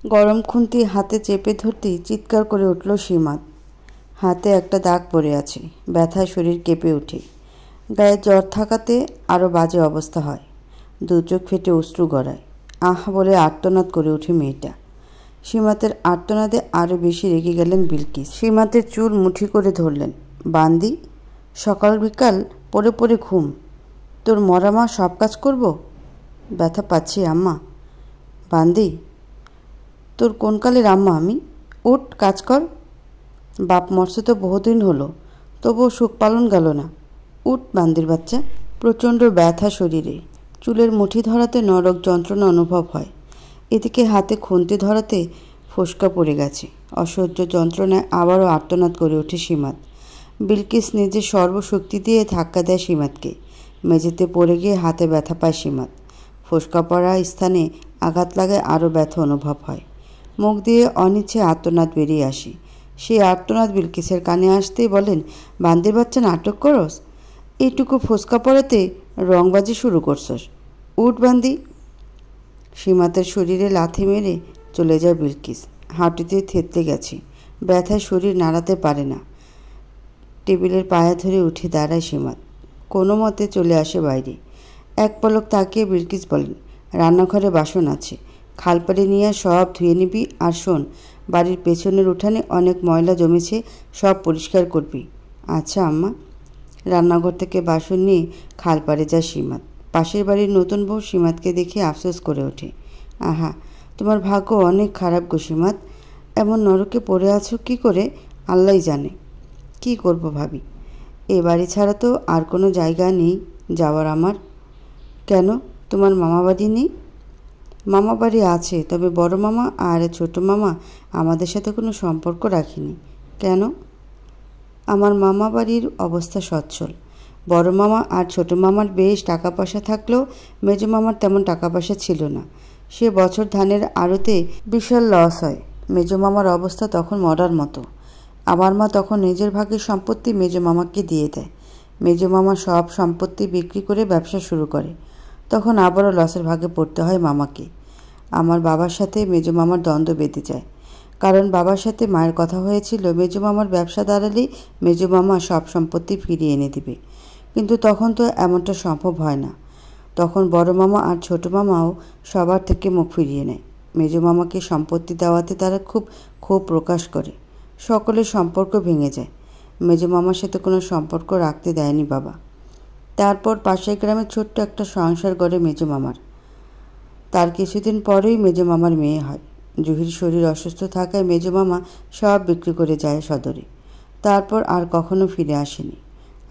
গরম খুন্তি হাতে চেপে ধরতেই চিৎকার করে উঠল সীমাত। হাতে একটা দাগ পড়ে আছে, ব্যথায় শরীর কেঁপে ওঠে। গায়ে জ্বর থাকাতে আরও বাজে অবস্থা হয়। দু চোখ ফেটে অশ্রু গড়ায়। আহ বলে আর্তনাদ করে ওঠে মেয়েটা। সীমাতের আর্তনাদে আরও বেশি রেগে গেলেন বিলকিস। সীমাতের চুল মুঠি করে ধরলেন। বান্দি, সকাল বিকাল পড়ে পড়ে ঘুম, তোর মরা মা সব কাজ করব? ব্যথা পাচ্ছি আম্মা। বান্দি, তোর কোন কালের আম্মা আমি? উঠ, কাজ কর। বাপ মরছে তো বহুদিন হলো, তবুও সুখ পালন গেল না। উঠ বান্দির বাচ্চা। প্রচণ্ড ব্যথা শরীরে, চুলের মুঠি ধরাতে নরক যন্ত্রণা অনুভব হয়। এদিকে হাতে খুন্তি ধরাতে ফোসকা পড়ে গেছে। অসহ্য যন্ত্রণায় আবারও আর্তনাদ করে ওঠে সীমাত। বিলকিস নিজের সর্বশক্তি দিয়ে ধাক্কা দেয় সীমাতকে। মেঝেতে পড়ে গিয়ে হাতে ব্যথা পায় সীমাত। ফোসকা পড়া স্থানে আঘাত লাগায় আরও ব্যথা অনুভব হয়। মুখ দিয়ে অনিচ্ছে আর্তনাদ বেরিয়ে আসে। সেই আর্তনাদ বিলকিসের কানে আসতেই বলেন, বান্দির বাচ্চা নাটক করস? এইটুকু ফোসকা পড়াতে রংবাজি শুরু করছস? উঠ বান্দি। সীমাতের শরীরে লাথি মেরে চলে যায় বিলকিস। হাঁটুতে থেতলে গেছে, ব্যথায় শরীর নাড়াতে পারে না। টেবিলের পায়া ধরে উঠে দাঁড়ায় সীমাত। কোনো মতে চলে আসে বাইরে। এক পলক তাকিয়ে বিলকিস বলেন, রান্নাঘরে বাসন আছে, খালপাড়ে নিয়ে সব ধুয়ে নিবি। আর শোন, বাড়ির পেছনের উঠানে অনেক ময়লা জমেছে, সব পরিষ্কার করবি। আচ্ছা আম্মা। রান্নাঘর থেকে বাসন নিয়ে খালপাড়ে যায় সীমাত। পাশের বাড়ির নতুন বউ সীমাতকে দেখে আফসোস করে ওঠে। আহা, তোমার ভাগ্য অনেক খারাপ গো সীমাত। এমন নরকে পড়ে আছো কি করে আল্লাহই জানে। কি করব ভাবি, এ বাড়ি ছাড়া তো আর কোনো জায়গা নেই যাওয়ার আমার। কেন, তোমার মামা বাড়ি নেই? মামা বাড়ি আছে, তবে বড় মামা আর ছোট মামা আমাদের সাথে কোনো সম্পর্ক রাখিনি। কেন? আমার মামা বাড়ির অবস্থা সচ্ছল। বড় মামা আর ছোট মামার বেশ টাকা পয়সা থাকলেও মেজো মামার তেমন টাকা পয়সা ছিল না। সে বছর ধানের আড়তে বিশাল লস হয়। মেজো মামার অবস্থা তখন মরার মতো। আমার মা তখন নিজের ভাগের সম্পত্তি মেজো মামাকে দিয়ে দেয়। মেজো মামা সব সম্পত্তি বিক্রি করে ব্যবসা শুরু করে। তখন আবারও লসের ভাগে পড়তে হয় মামাকে। আমার বাবার সাথে মেজো মামার দ্বন্দ্ব বেঁধে যায়, কারণ বাবার সাথে মায়ের কথা হয়েছিল মেজো মামার ব্যবসা দাঁড়ালেই মেজো মামা সব সম্পত্তি ফিরিয়ে এনে দিবে। কিন্তু তখন তো এমনটা সম্ভব হয় না। তখন বড় মামা আর ছোট মামাও সবার থেকে মুখ ফিরিয়ে নেয়। মেজো মামাকে সম্পত্তি দেওয়াতে তারা খুব ক্ষোভ প্রকাশ করে। সকলের সম্পর্ক ভেঙে যায়। মেজো মামার সাথে কোনো সম্পর্ক রাখতে দেয়নি বাবা। তারপর পাশের গ্রামে ছোট্ট একটা সংসার গড়ে মেজো মামার। তার কিছুদিন পরেই মেজো মামার মেয়ে হয়। জুহির শরীর অসুস্থ থাকায় মেজো মামা সব বিক্রি করে যায় সদরে। তারপর আর কখনো ফিরে আসেনি।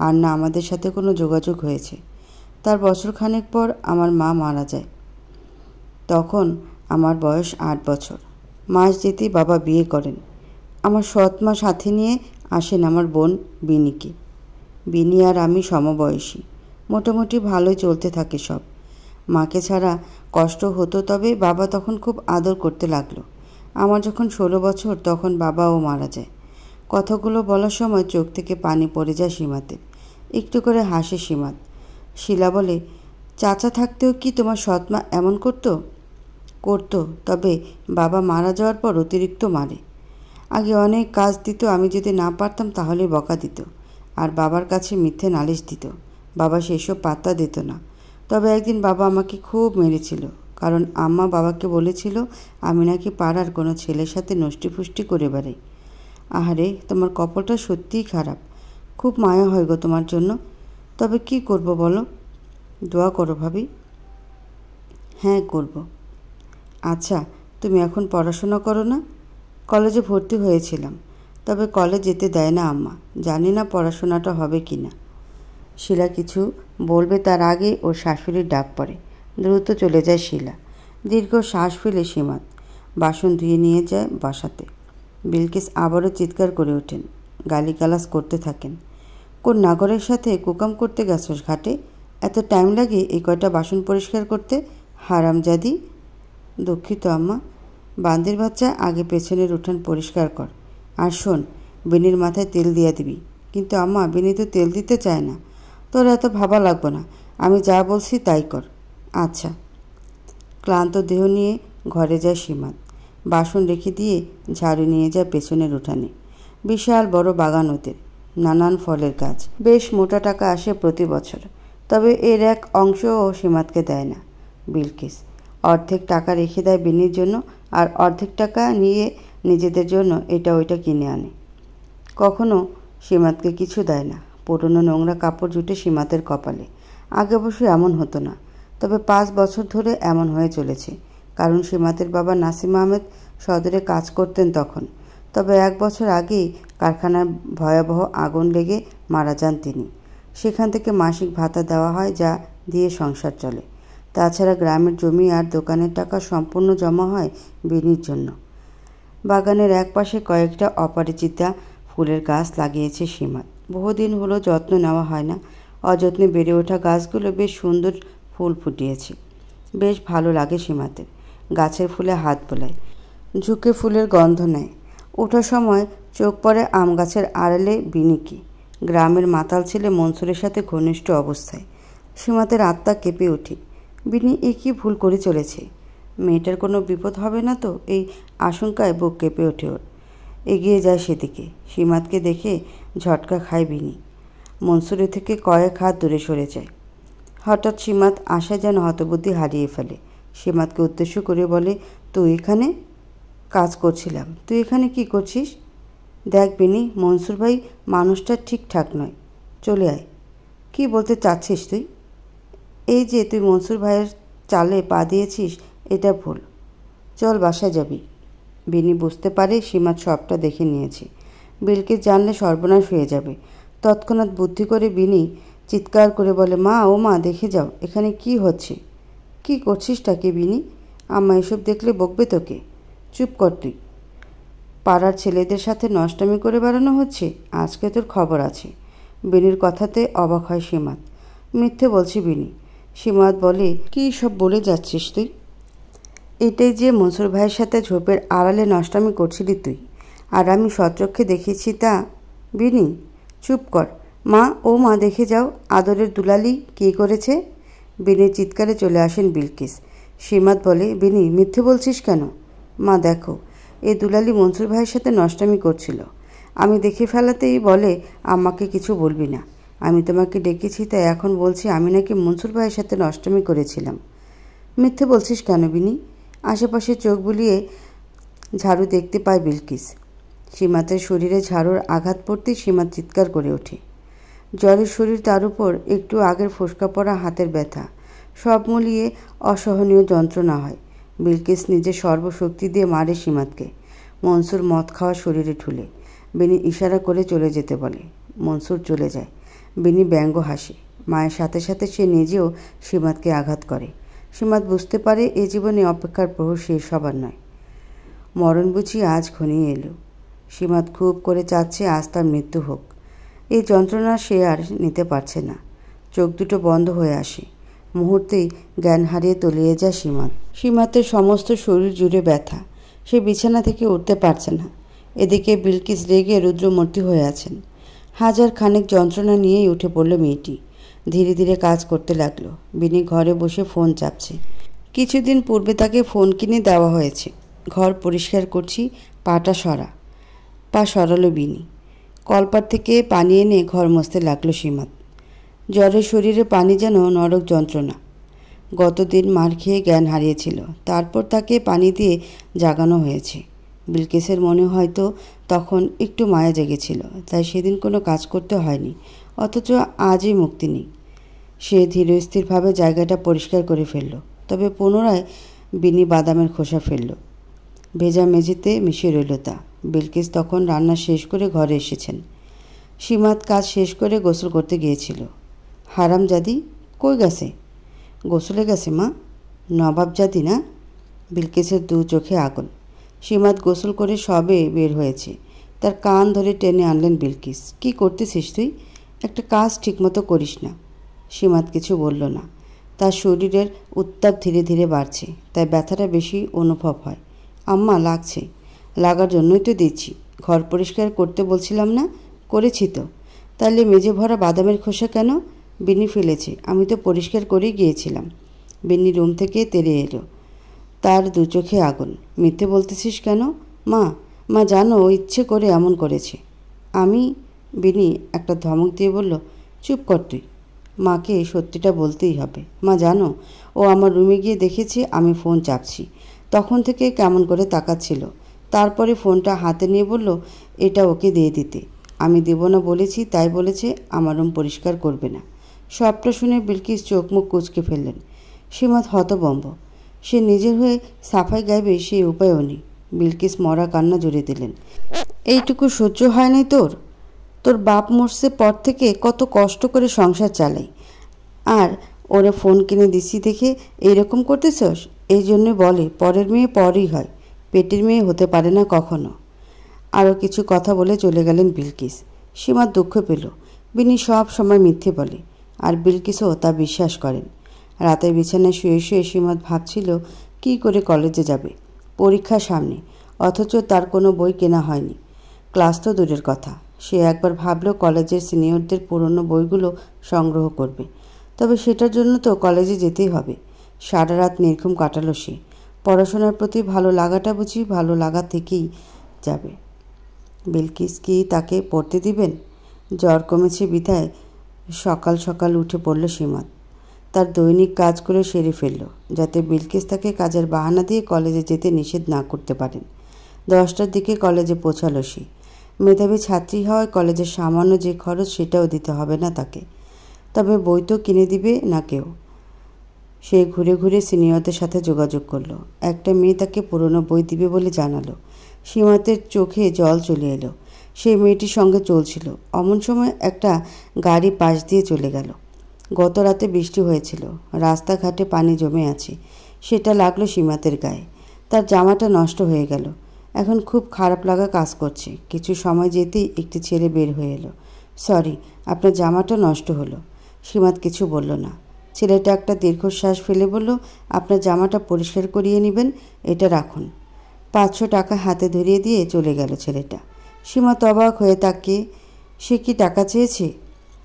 আর না আমাদের সাথে কোনো যোগাযোগ হয়েছে। তার বছরখানেক পর আমার মা মারা যায়। তখন আমার বয়স 8 বছর। মাস যেতেই বাবা বিয়ে করেন। আমার সৎ মা সাথে নিয়ে আসেন আমার বোন বিনিকে। বিনি আর আমি সমবয়সী। মোটামুটি ভালোই চলতে থাকে সব। মাকে ছাড়া কষ্ট হতো, তবে বাবা তখন খুব আদর করতে লাগলো। আমার যখন 16 বছর তখন বাবাও মারা যায়। কথাগুলো বলার সময় চোখ থেকে পানি পড়ে যায় সীমাতের। একটু করে হাসে সীমাত। শিলা বলে, চাচা থাকতেও কি তোমার সৎমা এমন করতো? করতো, তবে বাবা মারা যাওয়ার পর অতিরিক্ত মারে। আগে অনেক কাজ দিত, আমি যদি না পারতাম তাহলে বকা দিত, আর বাবার কাছে মিথ্যে নালিশ দিত। বাবা সেসব পাত্তা দিত না। তবে একদিন বাবা আমাকে খুব মেরেছিল, কারণ আম্মা বাবাকে বলেছিল আমি নাকি পাড়ার কোনো ছেলের সাথে নষ্টি ফুষ্টি করে বেড়াই। আহারে, তোমার কপালটা সত্যিই খারাপ। খুব মায়া হয় গো তোমার জন্য। তবে কি করব বলো? দোয়া করো ভাবি। হ্যাঁ করব। আচ্ছা, তুমি এখন পড়াশোনা করো না? কলেজে ভর্তি হয়েছিলাম, তবে কলেজ যেতে দেয় না আম্মা। জানি না পড়াশোনাটা হবে কি না। শিলা কিছু বলবে তার আগে ওর শাশুড়ির ডাক পড়ে। দ্রুত চলে যায় শিলা। দীর্ঘ শ্বাস ফেলে সীমাত বাসন ধুয়ে নিয়ে যায় বাসাতে। বিলকিস আবারও চিৎকার করে ওঠেন, গালিগালাজ করতে থাকেন। কোন নাগরের সাথে কুকাম করতে গেছস ঘাটে? এত টাইম লাগে এই কয়টা বাসন পরিষ্কার করতে? হারামজাদি। দুঃখিত আম্মা। বান্দির বাচ্চা, আগে পেছনের উঠান পরিষ্কার কর। আর শোন, বিনির মাথায় তেল দিয়ে দিবি। কিন্তু আম্মা, বিনি তো তেল দিতে চায় না। তোর এত ভাবা লাগবো না, আমি যা বলছি তাই কর। আচ্ছা। ক্লান্ত দেহ নিয়ে ঘরে যায় সীমাত। বাসন রেখে দিয়ে ঝাড়ু নিয়ে যায় পেছনের উঠানে। বিশাল বড় বাগান ওদের, নানান ফলের গাছ। বেশ মোটা টাকা আসে প্রতি বছর, তবে এর এক অংশও সীমাতকে দেয় না বিলকিস। অর্ধেক টাকা রেখে দেয় বিনির জন্য, আর অর্ধেক টাকা নিয়ে নিজেদের জন্য এটা ওইটা কিনে আনে। কখনো সীমাতকে কিছু দেয় না। পুরনো নোংরা কাপড় জুটে সীমাতের কপালে। আগে অবশ্য এমন হতো না, তবে 5 বছর ধরে এমন হয়ে চলেছে। কারণ সীমাতের বাবা নাসিম আহমেদ সদরে কাজ করতেন তখন। তবে 1 বছর আগেই কারখানায় ভয়াবহ আগুন লেগে মারা যান তিনি। সেখান থেকে মাসিক ভাতা দেওয়া হয়, যা দিয়ে সংসার চলে। তাছাড়া গ্রামের জমি আর দোকানের টাকা সম্পূর্ণ জমা হয় বিনির জন্য। বাগানের এক পাশে কয়েকটা অপরিচিতা ফুলের গাছ লাগিয়েছে সীমাত। বহুদিন হলো যত্ন নেওয়া হয় না। অযত্নে বেড়ে ওঠা গাছগুলো বেশ সুন্দর ফুল ফুটিয়েছে। বেশ ভালো লাগে সীমাতের। গাছের ফুলে হাত বোলায়, ঝুঁকে ফুলের গন্ধ নেয়। ওঠার সময় চোখ পড়ে আম গাছের আড়ালে বিনিকে। গ্রামের মাতাল ছেলে মনসুরের সাথে ঘনিষ্ঠ অবস্থায়। সীমাতের আত্মা কেঁপে ওঠে। বিনি এ কী ভুল করে চলেছে? মেয়েটার কোনো বিপদ হবে না তো? এই আশঙ্কায় বুক কেঁপে ওঠে ওর। এগিয়ে যায় সেদিকে। সীমাতকে দেখে ঝটকা খায় বিনি। মনসুরের থেকে কয়েক হাত দূরে সরে যায়। হঠাৎ সীমাত আশায় যেন হতবুদ্ধি হারিয়ে ফেলে। সীমাতকে উদ্দেশ্য করে বলে, তুই এখানে? কাজ করছিলাম। তুই এখানে কি করছিস? দেখ বিনি, মনসুর ভাই মানুষটা ঠিকঠাক নয়, চলে আয়। কি বলতে চাচ্ছিস তুই? এই যে তুই মনসুর ভাইয়ের চালে পা দিয়েছিস, এটা ভুল। চল বাসায় যাবি। বিনি বুঝতে পারে সীমাত সবটা দেখে নিয়েছে। বিলকিস জানলে সর্বনাশ হয়ে যাবে। তৎক্ষণাৎ বুদ্ধি করে বিনি চিৎকার করে বলে, মা, ও মা, দেখে যাও এখানে কি হচ্ছে। কি করছিসটাকে বিনি? আম্মা এসব দেখলে বকবে তোকে। চুপ কর তুই। পাড়ার ছেলেদের সাথে নষ্টামি করে বেড়ানো হচ্ছে, আজকে তোর খবর আছে। বিনির কথাতে অবাক হয় সীমাত। মিথ্যে বলছি বিনি। সীমাত বলে, কি সব বলে যাচ্ছিস তুই? এটাই যে মনসুর ভাইয়ের সাথে ঝোপের আড়ালে নষ্টামি করছিলি তুই, আর আমি সচক্ষে দেখেছি তা। বিনি চুপ কর। মা, ও মা, দেখে যাও আদরের দুলালি কী করেছে। বিনির চিৎকারে চলে আসেন বিলকিস। সীমাত বলে, বিনি মিথ্যে বলছিস কেন? মা দেখো, এই দুলালি মনসুর ভাইয়ের সাথে নষ্টামি করছিল। আমি দেখে ফেলাতেই বলে আমাকে কিছু বলবি না। আমি তোমাকে ডেকেছি, তাই এখন বলছি আমি নাকি মনসুর ভাইয়ের সাথে নষ্টামি করেছিলাম। মিথ্যে বলছিস কেন বিনি? আশেপাশে চোখ বুলিয়ে ঝাড়ু দেখতে পায় বিলকিস। সীমাতের শরীরে ঝাড়ুর আঘাত পড়তেই সীমাত চিৎকার করে ওঠে। জ্বরের শরীর, তার উপর একটু আগের ফোসকা পড়া হাতের ব্যথা, সব মিলিয়ে অসহনীয় যন্ত্রণা হয়। বিলকিস নিজের সর্বশক্তি দিয়ে মারে সীমাতকে। মনসুর মদ খাওয়া শরীরে ঠুলে। বিনি ইশারা করে চলে যেতে বলে। মনসুর চলে যায়। বিনি ব্যঙ্গ হাসে। মায়ের সাথে সাথে সে নিজেও সীমাতকে আঘাত করে। সীমাত বুঝতে পারে এ জীবনে অপেক্ষার প্রহর শেষ হবার নয়। মরণ বুঝি আজ ঘনিয়ে এলো। সীমাত খুব করে চাচ্ছে আজ তার মৃত্যু হোক। এই যন্ত্রণা সে আর নিতে পারছে না। চোখ দুটো বন্ধ হয়ে আসে। মুহূর্তেই জ্ঞান হারিয়ে তলিয়ে যায় সীমাত। সীমাতের সমস্ত শরীর জুড়ে ব্যথা। সে বিছানা থেকে উঠতে পারছে না। এদিকে বিলকিস রেগে রুদ্রমূর্তি হয়ে আছেন। হাজার খানেক যন্ত্রণা নিয়েই উঠে পড়ল মেয়েটি। ধীরে ধীরে কাজ করতে লাগলো। বিনি ঘরে বসে ফোন চাপছে। কিছুদিন পূর্বে তাকে ফোন কিনে দেওয়া হয়েছে। ঘর পরিষ্কার করছি, পাটা সরা। পা সরালো বিনি। কলপার থেকে পানি এনে ঘর মুছতে লাগলো সীমাত। জ্বরের শরীরে পানি যেন নরক যন্ত্রণা। গতদিন মার খেয়ে জ্ঞান হারিয়েছিল, তারপর তাকে পানি দিয়ে জাগানো হয়েছে। বিলকিসের মনে হয়তো তখন একটু মায়া জেগেছিল, তাই সেদিন কোনো কাজ করতে হয়নি। অথচ আজই মুক্তি নেই। সে ধীরস্থিরভাবে জায়গাটা পরিষ্কার করে ফেলল। তবে পুনরায় বিনি বাদামের খোসা ফেলল। ভেজা মেঝেতে মিশে রইল তা। বিলকিস তখন রান্না শেষ করে ঘরে এসেছেন। সীমাত কাজ শেষ করে গোসল করতে গিয়েছিল। হারামজাদি কই গেছে? গোসলে গেছে মা। নবাবজাদি না? বিলকিসের দু চোখে আগুন। সীমাত গোসল করে সবে বের হয়েছে। তার কান ধরে টেনে আনলেন বিলকিস। কি করতেছিস তুই? একটা কাজ ঠিকমতো করিস না। সীমাত কিছু বলল না। তার শরীরের উত্তাপ ধীরে ধীরে বাড়ছে, তাই ব্যথাটা বেশি অনুভব হয়। আম্মা, লাগছে। লাগার জন্যই তো দিচ্ছি। ঘর পরিষ্কার করতে বলছিলাম না? করেছি তো। তাহলে মেঝে ভরা বাদামের খোসা কেন? বিনি ফেলেছে। আমি তো পরিষ্কার করেই গিয়েছিলাম। বিনি রুম থেকে তেড়ে এলো। তার দু চোখে আগুন। মিথ্যে বলতেছিস কেন? মা, মা জানো ও ইচ্ছে করে এমন করেছে। আমি? বিনি একটা ধমক দিয়ে বলল, চুপ কর তুই। মাকে সত্যিটা বলতেই হবে। মা জানো, ও আমার রুমে গিয়ে দেখেছে আমি ফোন চাপছি। তখন থেকে কেমন করে তাকাচ্ছিল। তারপরে ফোনটা হাতে নিয়ে বলল এটা ওকে দিয়ে দিতে। আমি দেব না বলেছি, তাই বলেছে আমার রুম পরিষ্কার করবে না। সবটা শুনে বিলকিস চোখ মুখ কুঁচকে ফেললেন। সীমাত হতবম্ব। সে নিজের হয়ে সাফাই গাইবে সেই উপায়ও নেই। বিলকিস মরা কান্না জুড়ে দিলেন। এইটুকু সহ্য হয় নাই তোর? তোর বাপ মরছে পর থেকে কত কষ্ট করে সংসার চালাই, আর ওরে ফোন কিনে দিছি দেখে এইরকম করতেছস? এই জন্যে বলে পরের মেয়ে পরই হয়, পেটের মেয়ে হতে পারে না কখনো। আরও কিছু কথা বলে চলে গেলেন বিলকিস। সীমার দুঃখ পেল। বিনি সব সময় মিথ্যে বলে, আর বিলকিসও তা বিশ্বাস করেন। রাতে বিছানায় শুয়ে শুয়ে সীমাত ভাবছিল কী করে কলেজে যাবে। পরীক্ষা সামনে, অথচ তার কোনো বই কেনা হয়নি। ক্লাস তো দূরের কথা। সে একবার ভাবল কলেজের সিনিয়রদের পুরনো বইগুলো সংগ্রহ করবে, তবে সেটার জন্য তো কলেজে যেতেই হবে। সারা রাত নির্ঘুম কাটালো সে। পড়াশোনার প্রতি ভালো লাগাটা বুঝি ভালো লাগা থেকেই যাবে। বিলকিস কি তাকে পড়তে দিবেন? জ্বর কমেছে বিধায় সকাল সকাল উঠে পড়ল সীমাত। তার দৈনিক কাজ করে সেরে ফেলল, যাতে বিলকিস তাকে কাজের বাহানা দিয়ে কলেজে যেতে নিষেধ না করতে পারেন। 10টার দিকে কলেজে পৌঁছালো সে। মেধাবী ছাত্রী হওয়ায় কলেজের সামান্য যে খরচ সেটাও দিতে হবে না তাকে। তবে বই তো কিনে দিবে না কেউ। সে ঘুরে ঘুরে সিনিয়রদের সাথে যোগাযোগ করলো। একটা মেয়ে তাকে পুরনো বই দিবে বলে জানালো। সীমাতের চোখে জল চলে এলো। সেই মেয়েটির সঙ্গে চলছিল। অমন সময় একটা গাড়ি পাশ দিয়ে চলে গেল। গত রাতে বৃষ্টি হয়েছিল, রাস্তাঘাটে পানি জমে আছে। সেটা লাগলো সীমাতের গায়ে। তার জামাটা নষ্ট হয়ে গেল। এখন খুব খারাপ লাগা কাজ করছে। কিছু সময় যেতেই একটি ছেলে বের হয়ে এলো। সরি, আপনার জামাটা নষ্ট হলো। সীমাত কিছু বলল না। ছেলেটা একটা দীর্ঘশ্বাস ফেলে বলল, আপনার জামাটা পরিষ্কার করিয়ে নেবেন, এটা রাখুন। 500 টাকা হাতে ধরিয়ে দিয়ে চলে গেল ছেলেটা। সীমাত অবাক হয়ে তাকিয়ে, সে কি টাকা চেয়েছে?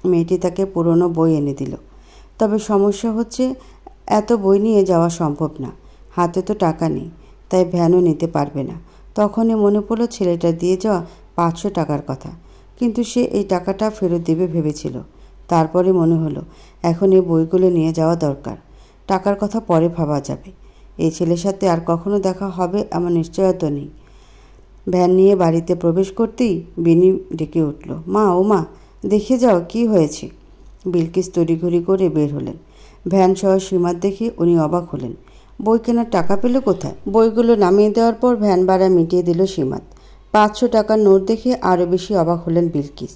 মেয়েটি তাকে পুরনো বই এনে দিল। তবে সমস্যা হচ্ছে এত বই নিয়ে যাওয়া সম্ভব না। হাতে তো টাকা নেই, তাই ভ্যানও নিতে পারবে না। তখনই মনে পড়ল ছেলেটা দিয়ে যাওয়া 500 টাকার কথা। কিন্তু সে এই টাকাটা ফেরত দেবে ভেবেছিল। তারপরে মনে হলো এখন এই বইগুলো নিয়ে যাওয়া দরকার। টাকার কথা পরে ভাবা যাবে। এই ছেলের সাথে আর কখনো দেখা হবে এমন নিশ্চয়তা নেই। ভ্যান নিয়ে বাড়িতে প্রবেশ করতেই বিনি ডেকে উঠল, মা, ও মা, দেখে যাও কি হয়েছে। বিলকিস তড়িঘড়ি করে বের হলেন। ভ্যান সহ সীমাত দেখে উনি অবাক হলেন। বই কেনার টাকা পেল কোথায়? বইগুলো নামিয়ে দেওয়ার পর ভ্যান ভাড়া মিটিয়ে দিল সীমাত। 500 টাকার নোট দেখে আরও বেশি অবাক হলেন বিলকিস।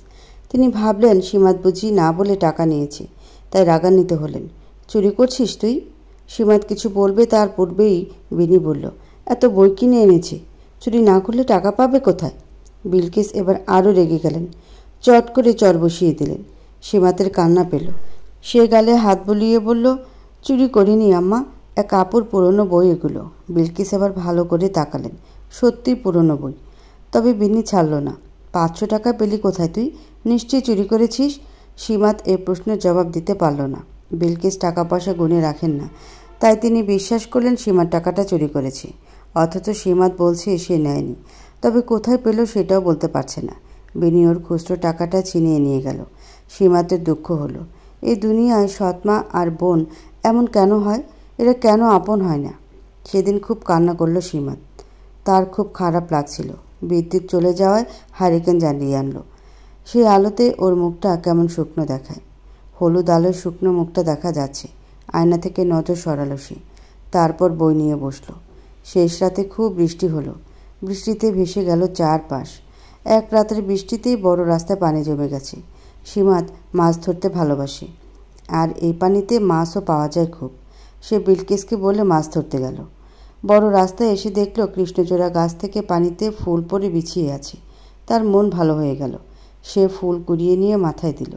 তিনি ভাবলেন সীমাত বুঝি না বলে টাকা নিয়েছে, তাই রাগান্বিত হলেন। চুরি করছিস তুই? সীমাত কিছু বলবে তার পূর্বেই বিনি বলল, এত বই কিনে এনেছে, চুরি না করলে টাকা পাবে কোথায়? বিলকিস এবার আরও রেগে গেলেন। চট করে চর বসিয়ে দিলেন। সীমাতের কান্না পেল। সে গালে হাত বুলিয়ে বলল, চুরি করিনি আম্মা, এক আপুর পুরনো বই এগুলো। বিলকিস এবার ভালো করে তাকালেন। সত্যি পুরনো বই। তবে বিনি ছাড়ল না। 500 টাকা পেলি কোথায় তুই? নিশ্চয়ই চুরি করেছিস। সীমাত এ প্রশ্নের জবাব দিতে পারল না। বিলকিস টাকা পয়সা গুনে রাখেন না, তাই তিনি বিশ্বাস করলেন সীমাত টাকাটা চুরি করেছে। অথচ সীমাত বলছে সে নেয়নি। তবে কোথায় পেল সেটাও বলতে পারছে না। বিনি ওর খুচরো টাকাটা ছিনিয়ে নিয়ে গেল। সীমাতের দুঃখ হলো। এই দুনিয়ায় সৎমা আর বোন এমন কেন হয়? এরা কেন আপন হয় না? সেদিন খুব কান্না করলো সীমাত। তার খুব খারাপ লাগছিল। বিদ্যুৎ চলে যাওয়ায় হারিকেন জ্বালিয়ে আনলো। সেই আলোতে ওর মুখটা কেমন শুকনো দেখায়। হলুদ আলোয় শুকনো মুখটা দেখা যাচ্ছে। আয়না থেকে নজর সরালো সে। তারপর বই নিয়ে বসলো। শেষ রাতে খুব বৃষ্টি হলো। বৃষ্টিতে ভেসে গেল চারপাশ। এক রাতের বৃষ্টিতেই বড় রাস্তায় পানি জমে গেছে। সীমাত মাছ ধরতে ভালোবাসে, আর এই পানিতে মাছও পাওয়া যায় খুব। সে বিলকিসকে বলে মাছ ধরতে গেল। বড় রাস্তায় এসে দেখল কৃষ্ণচূড়া গাছ থেকে পানিতে ফুল পড়ে বিছিয়ে আছে। তার মন ভালো হয়ে গেল। সে ফুল কুড়িয়ে নিয়ে মাথায় দিল।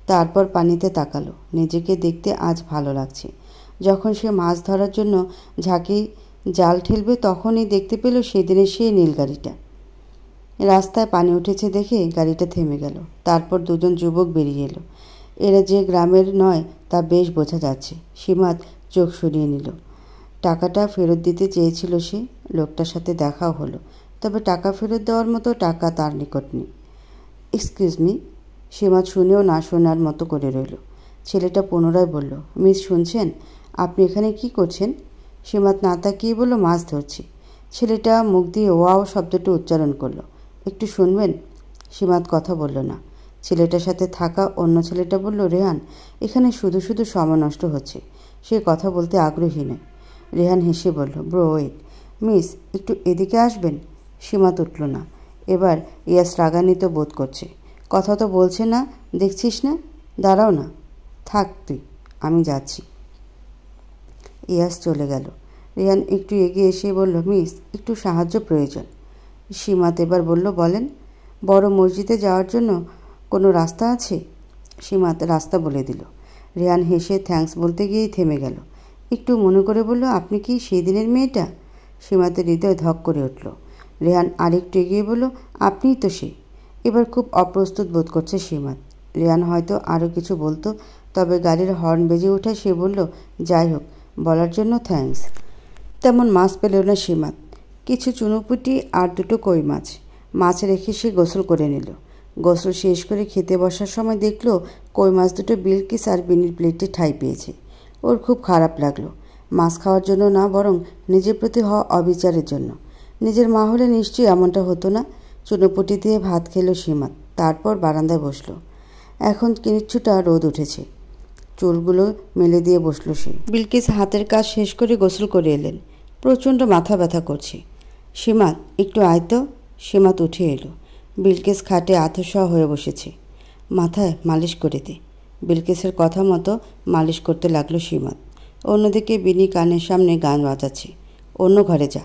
তারপর পানিতে তাকালো। নিজেকে দেখতে আজ ভালো লাগছে। যখন সে মাছ ধরার জন্য ঝাঁকি জাল ঠেলবে তখনই দেখতে পেল সেদিনের সেই নীল গাড়িটা। রাস্তায় পানি উঠেছে দেখে গাড়িটা থেমে গেল। তারপর দুজন যুবক বেরিয়ে এলো। এরা যে গ্রামের নয় তা বেশ বোঝা যাচ্ছে। সীমাত চোখ সরিয়ে নিল। টাকাটা ফেরত দিতে চেয়েছিল সে। লোকটার সাথে দেখাও হলো, তবে টাকা ফেরত দেওয়ার মতো টাকা তার নিকট নেই। Excuse me. সীমাত শুনেও না শোনার মতো করে রইল। ছেলেটা পুনরায় বলল, মিস শুনছেন? আপনি এখানে কি করছেন? সীমাত না তাকিয়ে বলল, মাছ ধরছি। ছেলেটা মুখ দিয়ে ওয়াও শব্দটা উচ্চারণ করলো। একটু শুনবেন? সীমাত কথা বলল না। ছেলেটার সাথে থাকা অন্য ছেলেটা বলল, রেহান, এখানে শুধু শুধু সময় নষ্ট হচ্ছে। সে কথা বলতে আগ্রহী নয়। রেহান হেসে বলল, ব্রো ওয়েট। মিস, একটু এদিকে আসবেন? সীমাত উঠল না। এবার ইয়াস রাগান্বিত বোধ করছে। কথা তো বলছে না, দেখছিস না? দাঁড়াও না। থাক তুই, আমি যাচ্ছি। ইয়াস চলে গেল। রেহান একটু এগিয়ে এসে বলল, মিস, একটু সাহায্য প্রয়োজন। সীমাত এবার বলল, বলেন। বড় মসজিদে যাওয়ার জন্য কোনো রাস্তা আছে? সীমাত রাস্তা বলে দিল। রেহান হেসে থ্যাঙ্কস বলতে গিয়েই থেমে গেল। একটু মনে করে বলল, আপনি কি সেই দিনের মেয়েটা? সীমাতের হৃদয় ধক করে উঠল। রেহান আরেকটু এগিয়ে বলল, আপনিই তো সে। এবার খুব অপ্রস্তুত বোধ করছে সীমাত। রেহান হয়তো আরও কিছু বলতো, তবে গাড়ির হর্ন বেজে ওঠায় সে বলল, যাই হোক, বলার জন্য থ্যাঙ্কস। তেমন মাছ পেল না সীমাত। কিছু চুনোপুটি আর দুটো কই মাছ। মাছ রেখে সে গোসল করে নিল। গোসল শেষ করে খেতে বসার সময় দেখল কই মাছ দুটো বিলকিস আর বিনির প্লেটে ঠাঁই পেয়েছে। ওর খুব খারাপ লাগলো। মাছ খাওয়ার জন্য না, বরং নিজের প্রতি হওয়া অবিচারের জন্য। নিজের মা হলে নিশ্চয়ই এমনটা হতো না। চুনোপুটি দিয়ে ভাত খেলো সীমাত। তারপর বারান্দায় বসলো। এখন কিছুটা রোদ উঠেছে। চুলগুলো মেলে দিয়ে বসলো সে। বিলকিস হাতের কাজ শেষ করে গোসল করে এলেন। প্রচণ্ড মাথা ব্যথা করছে। সীমাত, একটু আয় তো। সীমাত উঠে এলো। বিলকিস খাটে আধশোয়া হয়ে বসেছে। মাথায় মালিশ করে দে। বিলকিসের কথা মতো মালিশ করতে লাগলো সীমাত। অন্যদিকে বিনি কানের সামনে গান বাজাচ্ছে। অন্য ঘরে যা।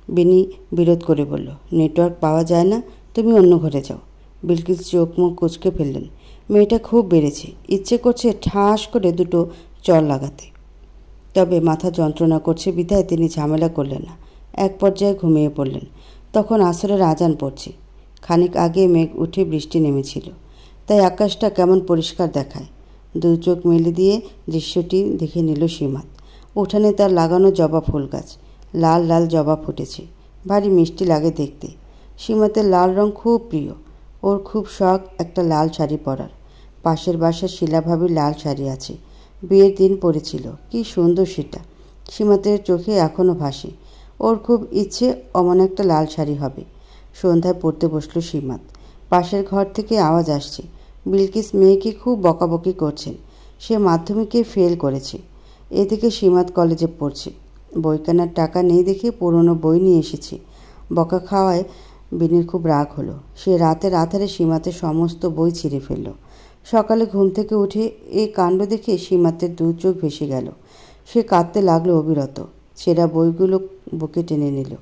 বিনি বিরোধ করে বলল, নেটওয়ার্ক পাওয়া যায় না, তুমি অন্য ঘরে যাও। বিলকিস চোখ মুখ কুঁচকে ফেললেন। মেয়েটা খুব বেড়েছে। ইচ্ছে করছে ঠাস করে দুটো চর লাগাতে। তবে মাথা যন্ত্রণা করছে বিধায় তিনি ঝামেলা করলেন না। এক পর্যায়ে ঘুমিয়ে পড়লেন। তখন আসরের আজান পড়ছে। খানিক আগে মেঘ উঠে বৃষ্টি নেমেছিল, তাই আকাশটা কেমন পরিষ্কার দেখায়। দুই চোখ মেলে দিয়ে দৃশ্যটি দেখে নিল সীমাত। উঠানে তার লাগানো জবা ফুল গাছ। লাল লাল জবা ফুটেছে। ভারী মিষ্টি লাগে দেখতে। সীমাতের লাল রং খুব প্রিয়। ওর খুব শখ একটা লাল শাড়ি পরার। পাশের বাসার শিলাভাবির লাল শাড়ি আছে। বিয়ের দিন পরেছিল। কি সুন্দর সেটা। সীমাতের চোখে এখনও ভাসে। ওর খুব ইচ্ছে অমন একটা লাল শাড়ি হবে। সন্ধ্যায় পড়তে বসল সীমাত। পাশের ঘর থেকে আওয়াজ আসছে। বিলকিস মেয়েকে খুব বকাবকি করছেন। সে মাধ্যমিকে ফেল করেছে। এদিকে সীমাত কলেজে পড়ছে। বই কেনার টাকা নেই দেখে পুরনো বই নিয়ে এসেছে। বকা খাওয়ায় বিনির খুব রাগ হলো। সে রাতের আধারে সীমাতের সমস্ত বই ছিঁড়ে ফেলল। সকালে ঘুম থেকে উঠে এই কাণ্ড দেখে সীমাতের দু চোখ ভেসে গেল। সে কাঁদতে লাগলো অবিরত। ছেঁড়া বইগুলো বুকে টেনে নিল।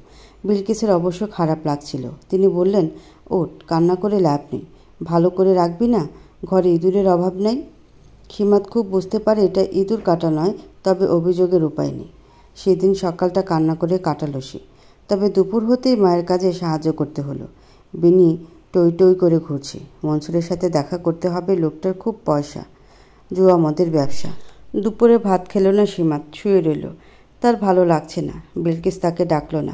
বিলকিসের অবশ্য খারাপ লাগছিল। তিনি বললেন, ওঠ, কান্না করে লাভ নেই। ভালো করে রাখবি না? ঘরে ইঁদুরের অভাব নাই। সীমাত খুব বুঝতে পারে এটা ইঁদুর কাটা নয়, তবে অভিযোগের উপায় নেই। সেদিন সকালটা কান্না করে কাটালো সে। তবে দুপুর হতেই মায়ের কাজে সাহায্য করতে হলো। বিনি টই টই করে ঘুরছে। মনসুরের সাথে দেখা করতে হবে। লোকটার খুব পয়সা। জুয়া মদের ব্যবসা। দুপুরে ভাত খেলো না সীমাত। শুয়ে রইল। তার ভালো লাগছে না। বিলকিস তাকে ডাকলো না।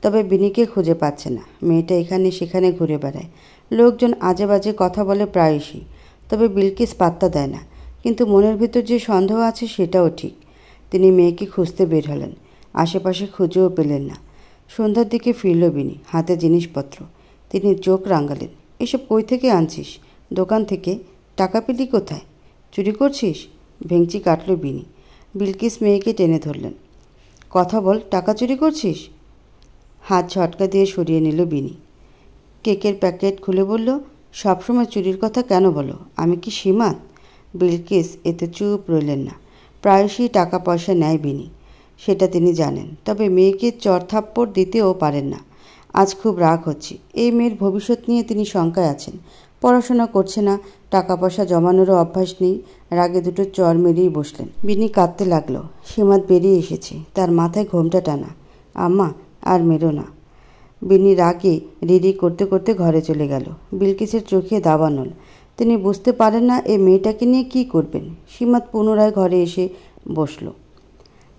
তবে বিনিকে খুঁজে পাচ্ছে না। মেয়েটা এখানে সেখানে ঘুরে বেড়ায়। লোকজন আজে বাজে কথা বলে প্রায়শই। তবে বিলকিস পাত্তা দেয় না। কিন্তু মনের ভিতর যে সন্দেহ আছে সেটাও ঠিক। তিনি মেয়েকে খুঁজতে বের হলেন। আশেপাশে খুঁজেও পেলেন না। সন্ধ্যার দিকে ফিরল বিনি, হাতে জিনিসপত্র। তিনি চোখ রাঙালেন। এসব কই থেকে আনছিস? দোকান থেকে। টাকা পেলি কোথায়? চুরি করছিস? ভেঙচি কাটল বিনি। বিলকিস মেয়েকে টেনে ধরলেন। কথা বল, টাকা চুরি করছিস? হাত ঝটকা দিয়ে সরিয়ে নিল বিনি। কেকের প্যাকেট খুলে বলল, সবসময় চুরির কথা কেন বলো? আমি কি সীমাত? বিলকিস এতে চুপ রইলেন না। প্রায়শই টাকা পয়সা নেয় বিনি, সেটা তিনি জানেন। তবে মেয়েকে চড়থাপ্পড় দিতেও পারেন না। আজ খুব রাগ হচ্ছে। এই মেয়ের ভবিষ্যৎ নিয়ে তিনি শঙ্কায় আছেন। পড়াশোনা করছে না, টাকা পয়সা জমানোরও অভ্যাস নেই। রাগে দুটো চর মেরেই বসলেন। বিনি কাঁদতে লাগলো। সীমাত বেরিয়ে এসেছে। তার মাথায় ঘোমটা টানা। আম্মা, আর মেরো না। বিনি রাগে রিরি করতে করতে ঘরে চলে গেল। বিলকিসের চোখে দাবানল। তিনি বুঝতে পারেন না এই মেয়েটাকে নিয়ে কী করবেন। সীমাত পুনরায় ঘরে এসে বসল।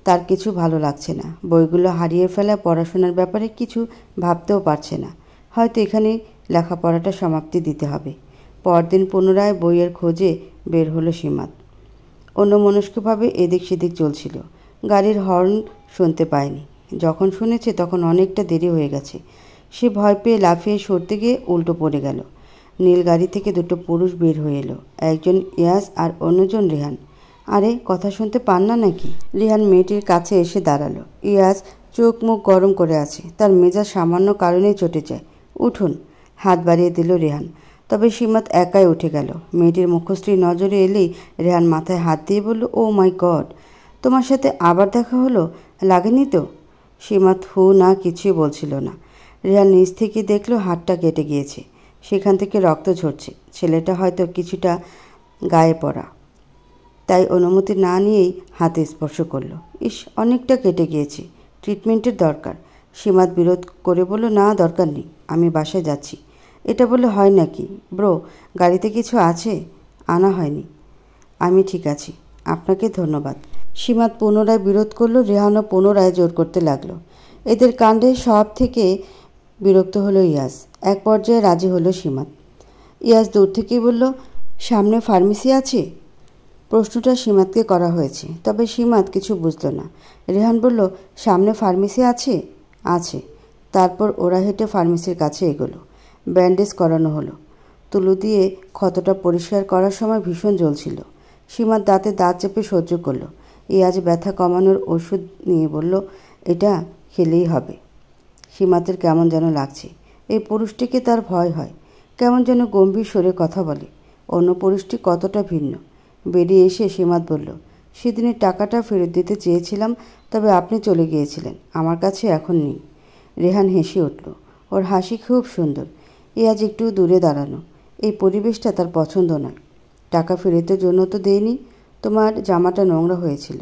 তার কিছু ভালো লাগছে না। বইগুলো হারিয়ে ফেলা, পড়াশোনার ব্যাপারে কিছু ভাবতেও পারছে না। হয়তো এখানেই লেখাপড়াটা সমাপ্তি দিতে হবে। পরদিন পুনরায় বইয়ের খোঁজে বের হলো সীমাত। অন্যমনস্কভাবে এদিক সেদিক চলছিল। গাড়ির হর্ন শুনতে পায়নি। যখন শুনেছে তখন অনেকটা দেরি হয়ে গেছে। সে ভয় পেয়ে লাফিয়ে সরতে গিয়ে উল্টো পড়ে গেল। নীল গাড়ি থেকে দুটো পুরুষ বের হয়ে এলো। একজন ইয়াস আর অন্যজন রেহান। আরে, কথা শুনতে পান না নাকি? রেহান মেয়েটির কাছে এসে দাঁড়ালো। ইয়াস চোখ মুখ গরম করে আছে। তার মেজাজ সামান্য কারণেই চটে যায়। উঠুন, হাত বাড়িয়ে দিল রেহান। তবে সীমাত একাই উঠে গেল। মেয়েটির মুখশ্রী নজরে এলেই রেহান মাথায় হাত দিয়ে বলল, ও মাই গড, তোমার সাথে আবার দেখা হলো? লাগেনি তো? সীমাত হু না কিছুই বলছিল না। রেহান নিজ থেকে দেখলো হাতটা কেটে গিয়েছে। সেখান থেকে রক্ত ঝরছে। ছেলেটা হয়তো কিছুটা গায়ে পড়া, তাই অনুমতি না নিয়েই হাতে স্পর্শ করলো। ইস, অনেকটা কেটে গিয়েছে, ট্রিটমেন্টের দরকার। সীমাত বিরোধ করে বলল, না, দরকার নেই, আমি বাসায় যাচ্ছি। এটা বললে হয় নাকি? ব্রো, গাড়িতে কিছু আছে? আনা হয়নি, আমি ঠিক আছি, আপনাকে ধন্যবাদ। সীমাত পুনরায় বিরোধ করলো। রেহানও পুনরায় জোর করতে লাগলো। এদের কাণ্ডে সব থেকে বিরক্ত হলো ইয়াস। এক পর্যায়ে রাজি হলো সীমাত। ইয়াস দূর থেকেই বলল, সামনে ফার্মেসি আছে? প্রশ্নটা সীমাতকে করা হয়েছে, তবে সীমাত কিছু বুঝল না। রেহান বলল, সামনে ফার্মেসি আছে? আছে। তারপর ওরা হেঁটে ফার্মেসির কাছে এগোলো। ব্যান্ডেজ করানো হলো। তুলো দিয়ে ক্ষতটা পরিষ্কার করার সময় ভীষণ জ্বলছিল। সীমাত দাঁতে দাঁত চেপে সহ্য করলো। ইয়াজ ব্যথা কমানোর ওষুধ নিয়ে বলল, এটা খেলেই হবে। সীমাতের কেমন যেন লাগছে। এই পুরুষটিকে তার ভয় হয়। কেমন যেন গম্ভীর স্বরে কথা বলে। অন্য পুরুষটি কতটা ভিন্ন। বেরিয়ে এসে সীমাত বলল, সেদিনের টাকাটা ফেরত দিতে চেয়েছিলাম, তবে আপনি চলে গিয়েছিলেন, আমার কাছে এখন নেই। রেহান হেসে উঠল। ওর হাসি খুব সুন্দর। আজ একটু দূরে দাঁড়ানো। এই পরিবেশটা তার পছন্দ নয়। টাকা ফেরতের জন্য তো দেয়নি। তোমার জামাটা নোংরা হয়েছিল।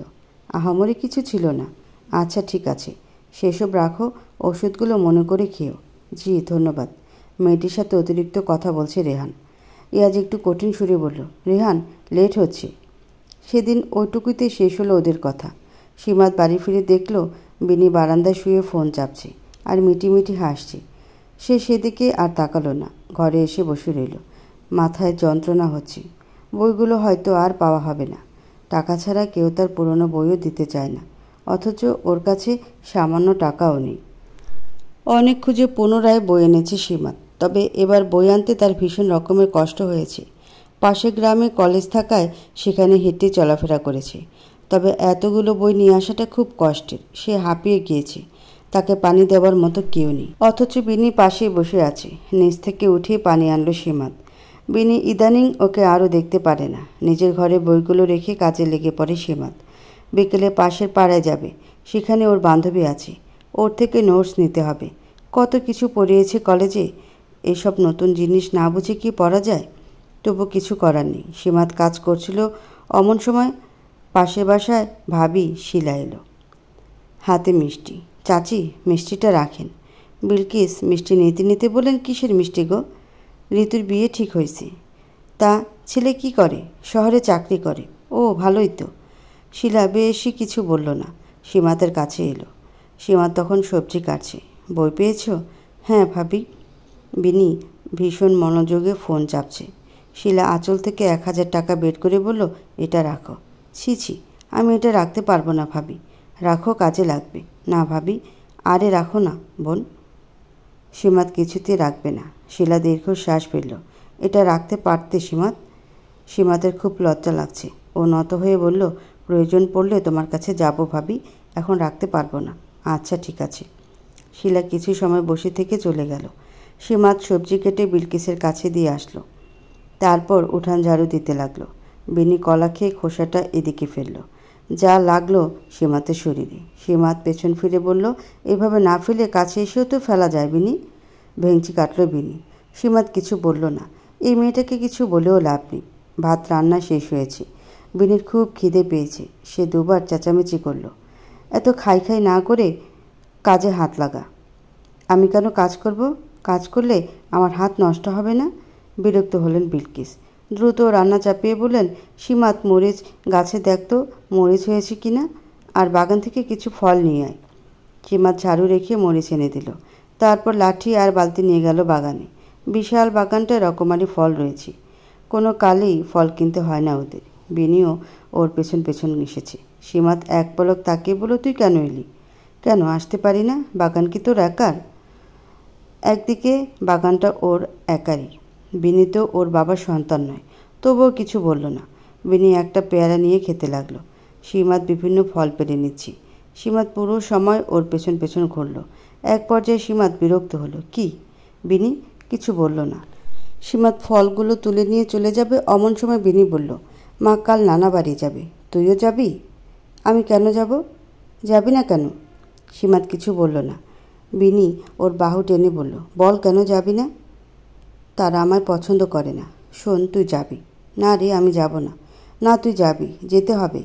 আহামরি কিছু ছিল না। আচ্ছা, ঠিক আছে, সেসব রাখো, ওষুধগুলো মনে করে খেও। জি, ধন্যবাদ। মেয়েটির সাথে অতিরিক্ত কথা বলছে রেহান। আজ একটু কঠিন সুরে বলল, রেহান, লেট হচ্ছে। সেদিন ওইটুকুতে শেষ হলো ওদের কথা। সীমাত বাড়ি ফিরে দেখল বিনি বারান্দায় শুয়ে ফোন চাপছে আর মিটিমিটি হাসছে। সে সেদিকে আর তাকালো না। ঘরে এসে বসে রইল। মাথায় যন্ত্রণা হচ্ছে। বইগুলো হয়তো আর পাওয়া হবে না। টাকা ছাড়া কেউ তার পুরনো বইও দিতে চায় না। অথচ ওর কাছে সামান্য টাকাও নেই। অনেক খুঁজে পুনরায় বই এনেছে সীমাত। তবে এবার বই আনতে তার ভীষণ রকমের কষ্ট হয়েছে। পাশের গ্রামে কলেজ থাকায় সেখানে হেঁটে চলাফেরা করেছে। তবে এতগুলো বই নিয়ে আসাটা খুব কষ্টের। সে হাঁপিয়ে গিয়েছে। তাকে পানি দেওয়ার মতো কেউ নেই। অথচ বিনি পাশেই বসে আছে। নিচ থেকে উঠে পানি আনলো সীমাত। বিনি ইদানিং ওকে আরও দেখতে পারে না। নিজের ঘরে বইগুলো রেখে কাজে লেগে পড়ে সীমাত। বিকেলে পাশের পাড়ায় যাবে। সেখানে ওর বান্ধবী আছে। ওর থেকে নোটস নিতে হবে। কত কিছু পড়িয়েছে কলেজে। এসব নতুন জিনিস না বুঝে কি পড়া যায়? তবু কিছু করার নেই। সীমাত কাজ করছিল। অমন সময় পাশের বাসায় ভাবি শিলা এলো। হাতে মিষ্টি। চাচি, মিষ্টিটা রাখেন। বিলকিস মিষ্টি নিতে নিতে বলেন, কিসের মিষ্টি গো? ঋতুর বিয়ে ঠিক হয়েছে। তা ছেলে কি করে? শহরে চাকরি করে। ও, ভালোই তো। শিলা বেশি কিছু বলল না। সীমাতের কাছে এলো। সীমাত তখন সবজি কাটছে। বই পেয়েছ? হ্যাঁ ভাবি। বিনি ভীষণ মনোযোগে ফোন চাপছে। শিলা আঁচল থেকে 1000 টাকা বের করে বলল, এটা রাখো। ছি ছি, আমি এটা রাখতে পারবো না ভাবি। রাখো, কাজে লাগবে। না ভাবি, আরে রাখো না বোন। সীমাত কিছুতেই রাখবে না। শিলা দীর্ঘশ্বাস ফেলল। এটা রাখতে পারতে সীমাত। সীমাতের খুব লজ্জা লাগছে। ও নত হয়ে বলল, প্রয়োজন পড়লে তোমার কাছে যাব ভাবি, এখন রাখতে পারবো না। আচ্ছা, ঠিক আছে। শিলা কিছু সময় বসে থেকে চলে গেল। সীমাত সবজি কেটে বিলকিসের কাছে দিয়ে আসলো। তারপর উঠান ঝাড়ু দিতে লাগলো। বিনি কলা খেয়ে খোসাটা এদিকে ফেলল। যা লাগলো সীমাতের শরীরে। সীমাত পেছন ফিরে বলল, এভাবে না ফেলে কাছে এসেও তো ফেলা যায় বিনি। ভেঙচি কাটল বিনি। সীমাত কিছু বলল না। এই মেয়েটাকে কিছু বলেও লাভ নেই। ভাত রান্না শেষ হয়েছে। বিনির খুব খিদে পেয়েছে। সে দুবার চেঁচামেচি করল, এত খাই খাই না করে কাজে হাত লাগা। আমি কেন কাজ করব? কাজ করলে আমার হাত নষ্ট হবে না? বিরক্ত হলেন বিলকিস। দ্রুত রান্না চাপিয়ে বললেন, সীমাত, মরিচ গাছে দেখতো মরিচ হয়েছে কিনা। আর বাগান থেকে কিছু ফল নিয়ে আয়। সীমাত ঝাড়ু রেখে মরিচ এনে দিল। তারপর লাঠি আর বালতি নিয়ে গেল বাগানে। বিশাল বাগানটায় রকমারি ফল রয়েছে। কোনো কালেই ফল কিনতে হয় না ওদের। বিনিও ওর পেছন পেছন এসেছে। সীমাত এক পলক তাকিয়ে বলল, তুই কেন এলি? কেন আসতে পারি না? বাগান কি তোর একার? একদিকে বাগানটা ওর একারই। বিনি তো ওর বাবার সন্তান নয়। তবুও কিছু বলল না। বিনি একটা পেয়ারা নিয়ে খেতে লাগলো। সীমাত বিভিন্ন ফল পেরে নিচ্ছে। সীমাত পুরো সময় ওর পেছন পেছন ঘুরল। এক পর্যায়ে সীমাত বিরক্ত হলো। কি? বিনি কিছু বলল না। সীমাত ফলগুলো তুলে নিয়ে চলে যাবে অমন সময় বিনি বলল, মা কাল নানা বাড়ি যাবে, তুইও যাবি? আমি কেন যাব? যাবি না কেন? সীমাত কিছু বলল না। বিনি ওর বাহু টেনে বলল, বল কেন যাবি না? তারা আমায় পছন্দ করে না। শোন, তুই যাবি। না রে, আমি যাব না। না, তুই যাবি, যেতে হবে।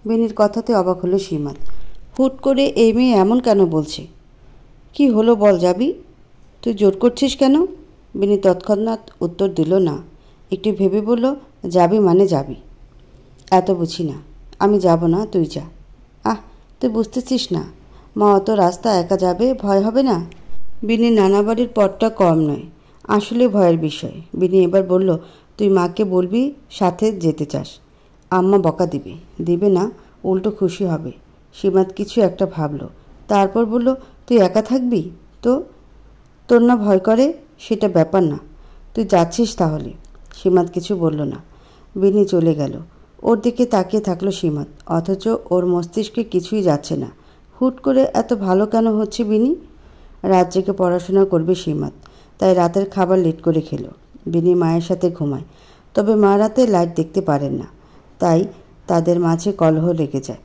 বিনির কথাতে অবাক হলো সীমাত। হুট করে এই মেয়ে এমন কেন বলছে? কি হলো বল, যাবি? তুই জোর করছিস কেন? বিনি তৎক্ষণাৎ উত্তর দিল না। একটু ভেবে বলল, যাবি মানে যাবি। এত বুঝি না। আমি যাব না, তুই যা। আহ, তুই বুঝতেছিস না। মা অত রাস্তা একা যাবে, ভয় হবে না? বিনির নানা বাড়ির পথটা কম নয়। আসলে ভয়ের বিষয়। বিনি এবার বলল, তুই মাকে বলবি সাথে যেতে চাস। আম্মা বকা দিবে। দিবে না, উল্টো খুশি হবে। সীমাত কিছু একটা ভাবল। তারপর বলল, তুই একা থাকবি? তো তোর না ভয় করে? সেটা ব্যাপার না, তুই যাচ্ছিস তাহলে। সীমাত কিছু বলল না। বিনি চলে গেল। ওর দিকে তাকিয়ে থাকলো সীমাত। অথচ ওর মস্তিষ্কে কিছুই যাচ্ছে না। হুট করে এত ভালো কেন হচ্ছে বিনি? রাত জেগে পড়াশোনা করবে সীমাত, তাই রাতের খাবার লেট করে খেলো। বিনি মায়ের সাথে ঘুমায়, তবে মা রাতে লাইট দেখতে পারেন না, তাই তাদের মাঝে কলহ লেগে যায়।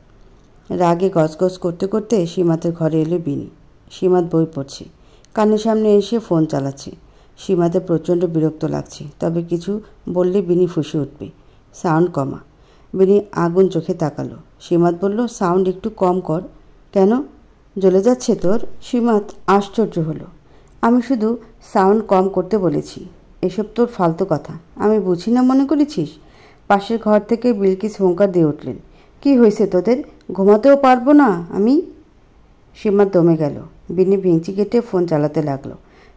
রাগে গজগজ করতে করতে সীমাতের ঘরে এলো বিনি। সীমাত বই পড়ছে, কানের সামনে এসে ফোন চালাচ্ছে। সীমাতে প্রচণ্ড বিরক্ত লাগছে, তবে কিছু বললে বিনি ফুঁসে উঠবে। সাউন্ড কমা। বিনি আগুন চোখে তাকালো। সীমাত বলল, সাউন্ড একটু কম কর। কেন, জ্বলে যাচ্ছে তোর? সীমাত আশ্চর্য হলো। আমি শুধু সাউন্ড কম করতে বলেছি। এসব তোর ফালতু কথা, আমি বুঝি না মনে করেছিস? পাশের ঘর থেকে বিলকিস হুঙ্কার দিয়ে উঠলেন, কি হয়েছে তোদের? ঘুমাতেও পারবো না আমি? সীমাত দমে গেল। বিনি ভেঙচি কেটে ফোন চালাতে লাগলো।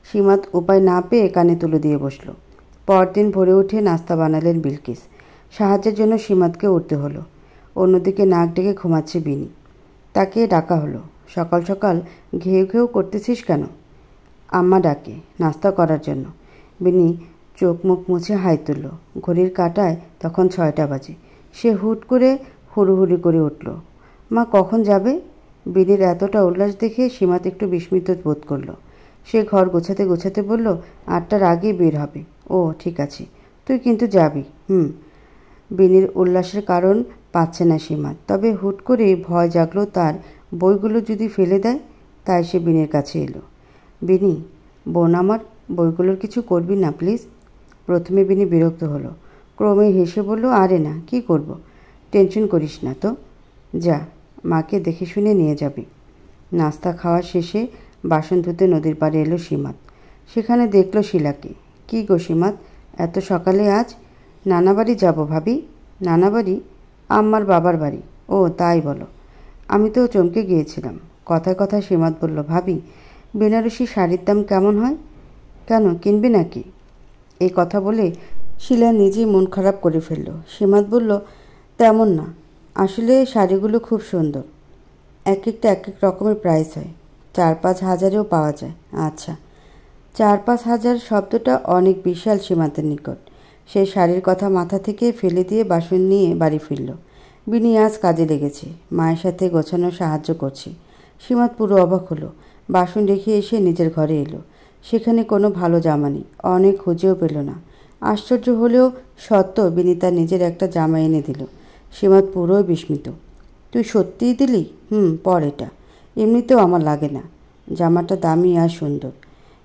সীমাত উপায় না পেয়ে কানে তুলে দিয়ে বসলো। পরদিন ভোরে উঠে নাস্তা বানালেন বিলকিস। সাহায্যের জন্য সীমাতকে উঠতে হলো। অন্যদিকে নাক ডেকে ঘুমাচ্ছে বিনি। তাকে ডাকা হলো। সকাল সকাল ঘেউ ঘেউ করতেছিস কেন? আম্মা ডাকে নাস্তা করার জন্য। বিনি চোখ মুখ মুছে হাই তুলল। ঘড়ির কাঁটায় তখন 6টা বাজে। সে হুট করে হুড়ুহুড়ি করে উঠল। মা কখন যাবে? বিনির এতটা উল্লাস দেখে সীমাত একটু বিস্মিত বোধ করল। সে ঘর গোছাতে গোছাতে বলল, 8টার আগেই বের হবে। ও ঠিক আছে, তুই কিন্তু যাবি? বিনির উল্লাসের কারণ পাচ্ছে না সীমাত, তবে হুট করে ভয় জাগলো তার, বইগুলো যদি ফেলে দেয়। তাই সে বিনির কাছে এলো। বিনি, বোন আমার, বইগুলোর কিছু করবি না প্লিজ? প্রথমে বিনি বিরক্ত হলো, ক্রমে হেসে বলল, আরে না, কি করব? টেনশন করিস না তো, যা, মাকে দেখে শুনে নিয়ে যাবি। নাস্তা খাওয়া শেষে বাসন ধুতে নদীর পাড়ে এলো সীমাত। সেখানে দেখলো শিলাকে। কি গো সীমাত, এত সকালে আজ? নানা বাড়ি যাবো ভাবি। নানা বাড়ি? আম্মার বাবার বাড়ি। ও তাই বলো। আমি তো চমকে গিয়েছিলাম। কথায় কথায় সীমাত বলল, ভাবি, বেনারসি শাড়ির দাম কেমন হয়? কেন, কিনবে নাকি? এই কথা বলে শিলা নিজেই মন খারাপ করে ফেলল। সীমাত বলল, তেমন না, আসলে শাড়িগুলো খুব সুন্দর। এক একটা এক এক রকমের প্রাইস হয়, 4-5 হাজারেও পাওয়া যায়। আচ্ছা, 4-5 হাজার শব্দটা অনেক বিশাল সীমাতের নিকট। সেই শাড়ির কথা মাথা থেকে ফেলে দিয়ে বাসন নিয়ে বাড়ি ফিরল। বিনি আজ কাজে লেগেছে, মায়ের সাথে গোছানো সাহায্য করছে। সীমাত পুরো অবাক হলো। বাসন রেখে এসে নিজের ঘরে এলো। সেখানে কোনো ভালো জামা নেই। অনেক খুঁজেও পেল না। আশ্চর্য হলেও সত্য, বিনি তার নিজের একটা জামা এনে দিল। সীমাত পুরোই বিস্মিত। তুই সত্যিই দিলি? পর এটা, এমনিতেও আমার লাগে না। জামাটা দামি আর সুন্দর।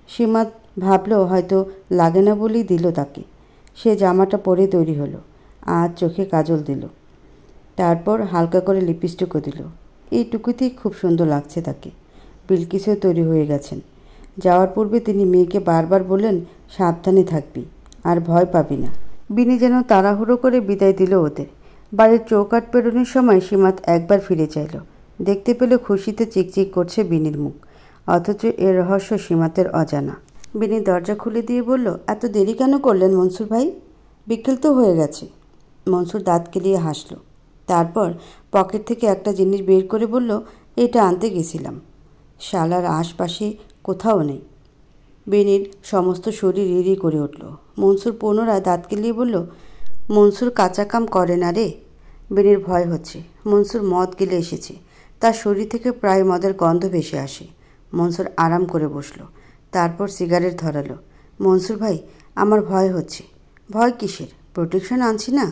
সীমাত ভাবল হয়তো লাগে না বলেই দিল তাকে। সে জামাটা পরে তৈরি হলো। আজ চোখে কাজল দিল, তারপর হালকা করে লিপস্টিকও দিল। এইটুকুতেই খুব সুন্দর লাগছে তাকে। বিলকিসও তৈরি হয়ে গেছেন। যাওয়ার পূর্বে তিনি মেয়েকে বারবার বললেন, সাবধানে থাকবি, আর ভয় পাবি না। বিনি যেন তাড়াহুড়ো করে বিদায় দিল ওদের। বাড়ির চৌকাঠ পেরোনোর সময় সীমাত একবার ফিরে চাইল। দেখতে পেলে খুশিতে চিকচিক করছে বিনির মুখ, অথচ এর রহস্য সীমাতের অজানা। বিনি দরজা খুলে দিয়ে বলল, এত দেরি কেন করলেন মনসুর ভাই? বিকেল তো হয়ে গেছে। মনসুর দাঁত কেলিয়ে হাসল। তারপর পকেট থেকে একটা জিনিস বের করে বলল, এটা আনতে গেছিলাম। শালার আশপাশে কোথাও নেই। বিনির সমস্ত শরীর রিরি করে উঠল। মনসুর পুনরায় দাঁত কেলিয়ে বলল, মনসুর কাঁচা কাম করে না রে। বিনির ভয় হচ্ছে। মনসুর মদ গিলে এসেছে। তার শরীর থেকে প্রায় মদের গন্ধ ভেসে আসে। মনসুর আরাম করে বসল। তারপর সিগারেট ধরালো। মনসুর ভাই, আমার ভয় হচ্ছে। ভয় কিসের? প্রোটেকশন আনছি না।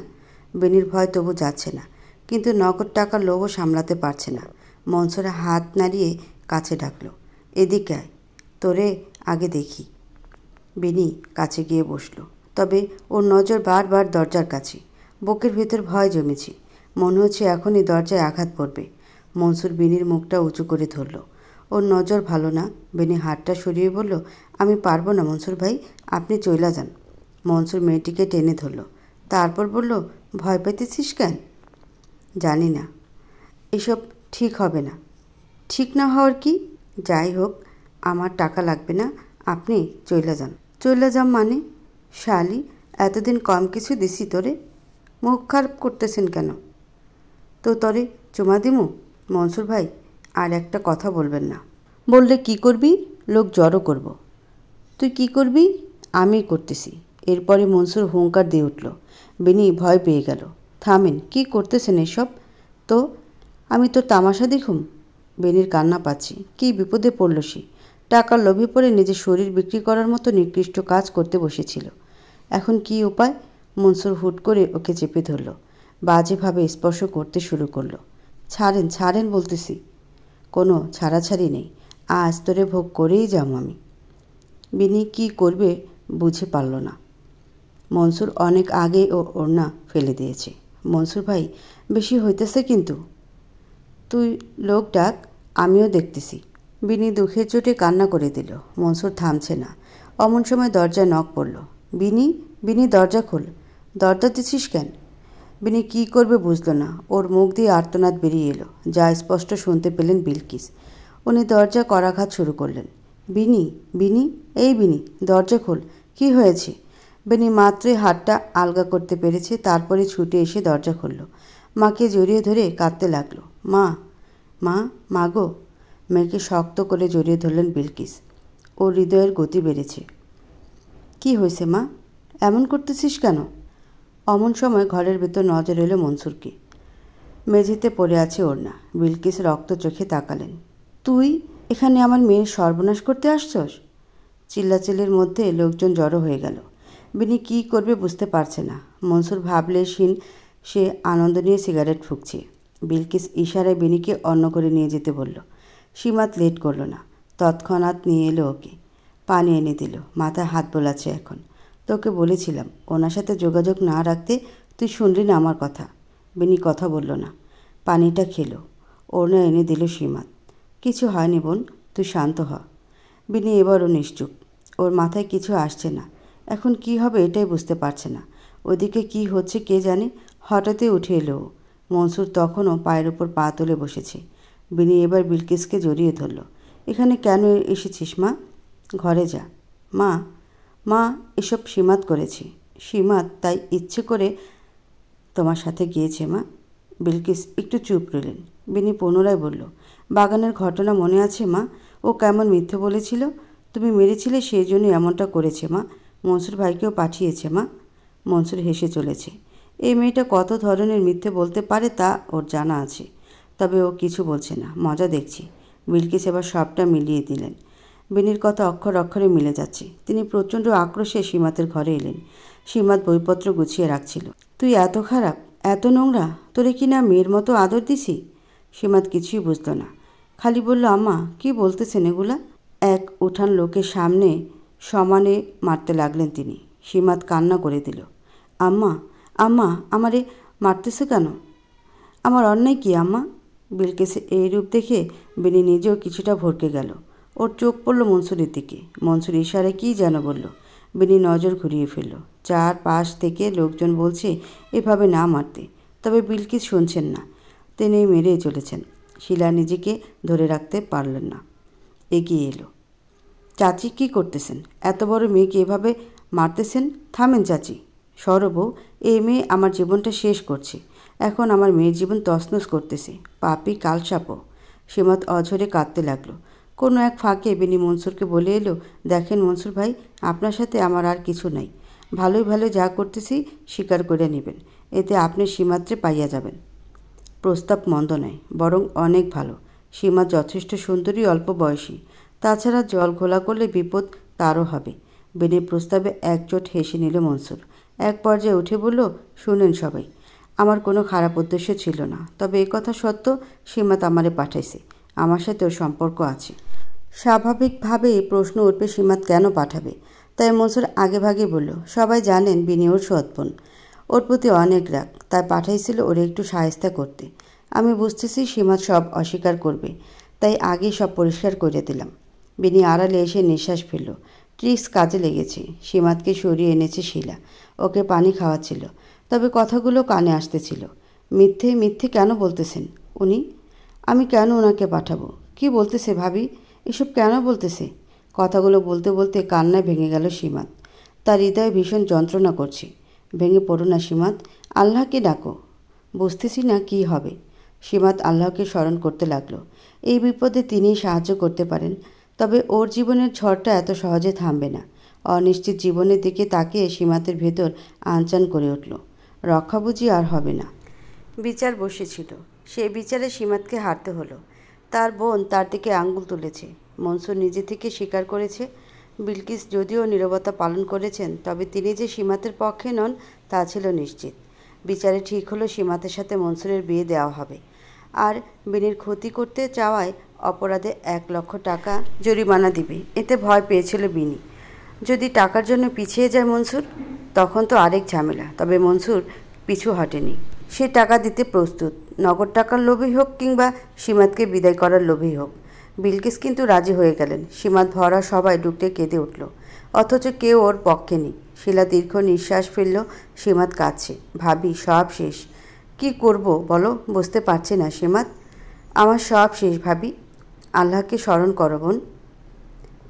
বিনির ভয় তবু যাচ্ছে না, কিন্তু নগদ টাকার লোভও সামলাতে পারছে না। মনসুর হাত নাড়িয়ে কাছে ডাকল, এদিকে আয়, তোরে আগে দেখি। বিনি কাছে গিয়ে বসল, তবে ওর নজর বারবার দরজার কাছে। বুকের ভিতর ভয় জমেছে। মনে হচ্ছে এখনই দরজায় আঘাত পড়বে। মনসুর বিনির মুখটা উঁচু করে ধরল। ওর নজর ভালো না। বিনি হাতটা সরিয়ে বলল, আমি পারবো না মনসুর ভাই, আপনি চইলা যান। মনসুর মেয়েটিকে টেনে ধরল। তারপর বলল, ভয় পেতেছিস কেন? জানি না, এসব ঠিক হবে না। ঠিক না হওয়ার কি? যাই হোক, আমার টাকা লাগবে না, আপনি চইলা যান। চইলা যাম মানে? শালি, এতদিন কম কিছু দিছি তোরে? মুখ খারাপ করতেছেন কেন? তো তরে চুমা দিমু? মনসুর ভাই, আর একটা কথা বলবেন না। বললে কি করবি? লোক জড়ো করব। তুই কি করবি? আমি করতেছি। এরপরে মনসুর হুঙ্কার দিয়ে উঠল। বিনি ভয় পেয়ে গেল। থামেন, কি করতেছেন এসব? তো আমি তো তামাশা দেখুম। বেনির কান্না পাচ্ছে। কি বিপদে পড়ল সে। টাকার লোভে পড়ে নিজের শরীর বিক্রি করার মতো নিকৃষ্ট কাজ করতে বসেছিল। এখন কি উপায়? মনসুর হুট করে ওকে চেপে ধরল। বাজেভাবে স্পর্শ করতে শুরু করলো। ছাড়েন, ছাড়েন বলতেছি। কোনো ছাড়াছাড়ি নেই। আজ তোরে ভোগ করেই যাম আমি। বিনি কি করবে বুঝে পারল না। মনসুর অনেক আগে ও ওড়না ফেলে দিয়েছে। মনসুর ভাই, বেশি হইতেছে কিন্তু। তুই লোক ডাক, আমিও দেখতেছি। বিনি দুঃখের চোটে কান্না করে দিল। মনসুর থামছে না। অমন সময় দরজায় নক পড়ল। বিনি, বিনি দরজা খোল। দরজা দিছিস কেন? বিনি কী করবে বুঝল না। ওর মুখ দিয়ে আর্তনাদ বেরিয়ে এলো, যা স্পষ্ট শুনতে পেলেন বিলকিস। উনি দরজা করাঘাত শুরু করলেন। বিনি, বিনি, এই বিনি, দরজা খোল। কি হয়েছে? বিনি মাত্রই হাতটা আলগা করতে পেরেছে। তারপরে ছুটে এসে দরজা খুলল। মাকে জড়িয়ে ধরে কাঁদতে লাগলো। মা, মা, মা গো। মেয়েকে শক্ত করে জড়িয়ে ধরলেন বিলকিস। ওর হৃদয়ের গতি বেড়েছে। কি হয়েছে মা? এমন করতেছিস কেন? অমন সময় ঘরের ভেতর নজর এলো মনসুরকে। মেঝেতে পড়ে আছে ওড়না। বিলকিস রক্ত চোখে তাকালেন। তুই এখানে আমার মেয়ের সর্বনাশ করতে আসছস? চিল্লাচিল্লির মধ্যে লোকজন জড়ো হয়ে গেল। বিনি কী করবে বুঝতে পারছে না। মনসুর ভাবলে সে আনন্দ নিয়ে সিগারেট ফুঁকছে। বিলকিস ইশারায় বিনিকে অন্য করে নিয়ে যেতে বলল। সীমাত লেট করল না, তৎক্ষণাৎ নিয়ে এলো ওকে। পানি এনে দিল। মাথায় হাত বোলাচ্ছে এখন। তোকে বলেছিলাম ওনার সাথে যোগাযোগ না রাখতে, তুই শুনলি না আমার কথা। বিনি কথা বলল না। পানিটা খেলো। ওড়না এনে দিল সীমাত। কিছু হয়নি বোন, তুই শান্ত হ। বিনি এবারও নিশ্চুপ। ওর মাথায় কিছু আসছে না। এখন কি হবে এটাই বুঝতে পারছে না। ওদিকে কি হচ্ছে কে জানে। হঠাৎই উঠে এলো। মনসুর তখনও পায়ের উপর পা তুলে বসেছে। বিনি এবার বিলকিসকে জড়িয়ে ধরল। এখানে কেন এসেছিস মা? ঘরে যা। মা, মা, এসব সীমাত করেছে। সীমাত তাই ইচ্ছে করে তোমার সাথে গিয়েছে মা। বিলকিস একটু চুপ রইলেন। বিনি পুনরায় বলল, বাগানের ঘটনা মনে আছে মা? ও কেমন মিথ্যে বলেছিল। তুমি মেরেছিলে, সেই জন্য এমনটা করেছে মা। মনসুর ভাইকেও পাঠিয়েছে মা। মনসুর হেসে চলেছে। এই মেয়েটা কত ধরনের মিথ্যে বলতে পারে তা ওর জানা আছে। তবে ও কিছু বলছে না, মজা দেখছি। বিলকিস এবার সবটা মিলিয়ে দিলেন। বিনির কথা অক্ষর অক্ষরে মিলে যাচ্ছে। তিনি প্রচণ্ড আক্রোশে সীমাতের ঘরে এলেন। সীমাত বইপত্র গুছিয়ে রাখছিল। তুই এত খারাপ, এত নোংরা, তোরে কি না মেয়ের মতো আদর দিছি? সীমাত কিছুই বুঝল না। খালি বলল, আম্মা কি বলতেছেন এগুলা? এক উঠান লোকের সামনে সমানে মারতে লাগলেন তিনি। সীমাত কান্না করে দিল। আম্মা, আম্মা, আমারে মারতেছে কেন? আমার অন্যায় কি আম্মা? বিলকিসের এই রূপ দেখে বিনি নিজেও কিছুটা ভরকে গেল। ওর চোখ পড়ল মনসুরের দিকে। মনসুর ইশারায় কী যেন বলল। বিনি নজর ঘুরিয়ে ফেলল। চারপাশ থেকে লোকজন বলছে এভাবে না মারতে। তবে বিলকিস শুনছেন না। তিনি মেরে চলেছেন। শিলা নিজেকে ধরে রাখতে পারলেন না, এগিয়ে এলো। চাচি কি করতেছেন? এত বড় মেয়েকে এভাবে মারতেছেন? থামেন চাচি। সৌরভও, এই মেয়ে আমার জীবনটা শেষ করছে। এখন আমার মেয়ের জীবন তছনছ করতেছে। পাপি কালসাপও। সীমাত অঝরে কাঁদতে লাগলো। কোনো এক ফাঁকে বিনি মনসুরকে বলে এলো, দেখেন মনসুর ভাই, আপনার সাথে আমার আর কিছু নাই। ভালোই ভালো যা করতেছি স্বীকার করে নেবেন, এতে আপনি সীমাত্রে পাইয়া যাবেন। প্রস্তাব মন্দ নয়, বরং অনেক ভালো। সীমা যথেষ্ট সুন্দরী, অল্প বয়সী। তাছাড়া জল ঘোলা করলে বিপদ তারও হবে। বিনির প্রস্তাবে একজোট হেসে নিল মনসুর। এক পর্যায়ে উঠে বলল, শুনেন সবাই, আমার কোনো খারাপ উদ্দেশ্য ছিল না, তবে এই কথা সত্য, সীমাত আমারে পাঠাইছে। আমার সাথে ওর সম্পর্ক আছে। স্বাভাবিকভাবেই প্রশ্ন উঠবে সীমাত কেন পাঠাবে। তাই মনসুর আগেভাগে বলল, সবাই জানেন বিনি ওর সৎবোন, ওর প্রতি অনেক রাগ, তাই পাঠাইছিল ওরে একটু সাহায্য করতে। আমি বুঝতেছি সীমাত সব অস্বীকার করবে, তাই আগেই সব পরিষ্কার করে দিলাম। বিনি আড়ালে এসে নিঃশ্বাস ফেলল। ট্রিক্স কাজে লেগেছে। সীমাতকে সরিয়ে এনেছে শিলা, ওকে পানি খাওয়াচ্ছিল, তবে কথাগুলো কানে আসতেছিল। মিথ্যে মিথ্যে কেন বলতেছেন উনি? আমি কেন ওনাকে পাঠাবো? কি বলতেছে ভাবি? এসব কেন বলতেছে? কথাগুলো বলতে বলতে কান্নায় ভেঙে গেল সীমাত। তার হৃদয়ে ভীষণ যন্ত্রণা করছে। ভেঙে পড়ো না সীমাত, আল্লাহকে ডাকো। বুঝতেছি না কি হবে। সীমাত আল্লাহকে স্মরণ করতে লাগলো। এই বিপদে তিনিই সাহায্য করতে পারেন, তবে ওর জীবনের ঝড়টা এত সহজে থামবে না। অনিশ্চিত জীবনের দিকে তাকিয়ে সীমাতের ভেতর আনচান করে উঠল। রক্ষা বুঝি আর হবে না। বিচার বসেছিল, সেই বিচারে সীমাতকে হারতে হলো। তার বোন তার দিকে আঙ্গুল তুলেছে। মনসুর নিজে থেকে স্বীকার করেছে। বিলকিস যদিও নীরবতা পালন করেছেন, তবে তিনি যে সীমাতের পক্ষে নন তা ছিল নিশ্চিত। বিচারে ঠিক হলো সীমাতের সাথে মনসুরের বিয়ে দেওয়া হবে, আর বিনির ক্ষতি করতে চাওয়ায় অপরাধে 1 লক্ষ টাকা জরিমানা দিবে। এতে ভয় পেয়েছিল বিনি। যদি টাকার জন্য পিছিয়ে যায় মনসুর, তখন তো আরেক ঝামেলা। তবে মনসুর পিছু হটেনি। সে টাকা দিতে প্রস্তুত, নগদ টাকার লোভেই হোক কিংবা সীমাতকে বিদায় করার লোভেই হোক। বিলকিস কিন্তু রাজি হয়ে গেলেন। সীমাত ভরা সবাই ডুকরে কেঁদে উঠল, অথচ কেউ ওর পক্ষে নেই। শিলা দীর্ঘ নিঃশ্বাস ফেলল। সীমাত কাঁদছে। ভাবি, সব শেষ। কি করব বলো? বুঝতে পারছি না সীমাত। আমার সব শেষ ভাবি। আল্লাহকে স্মরণ করো বোন।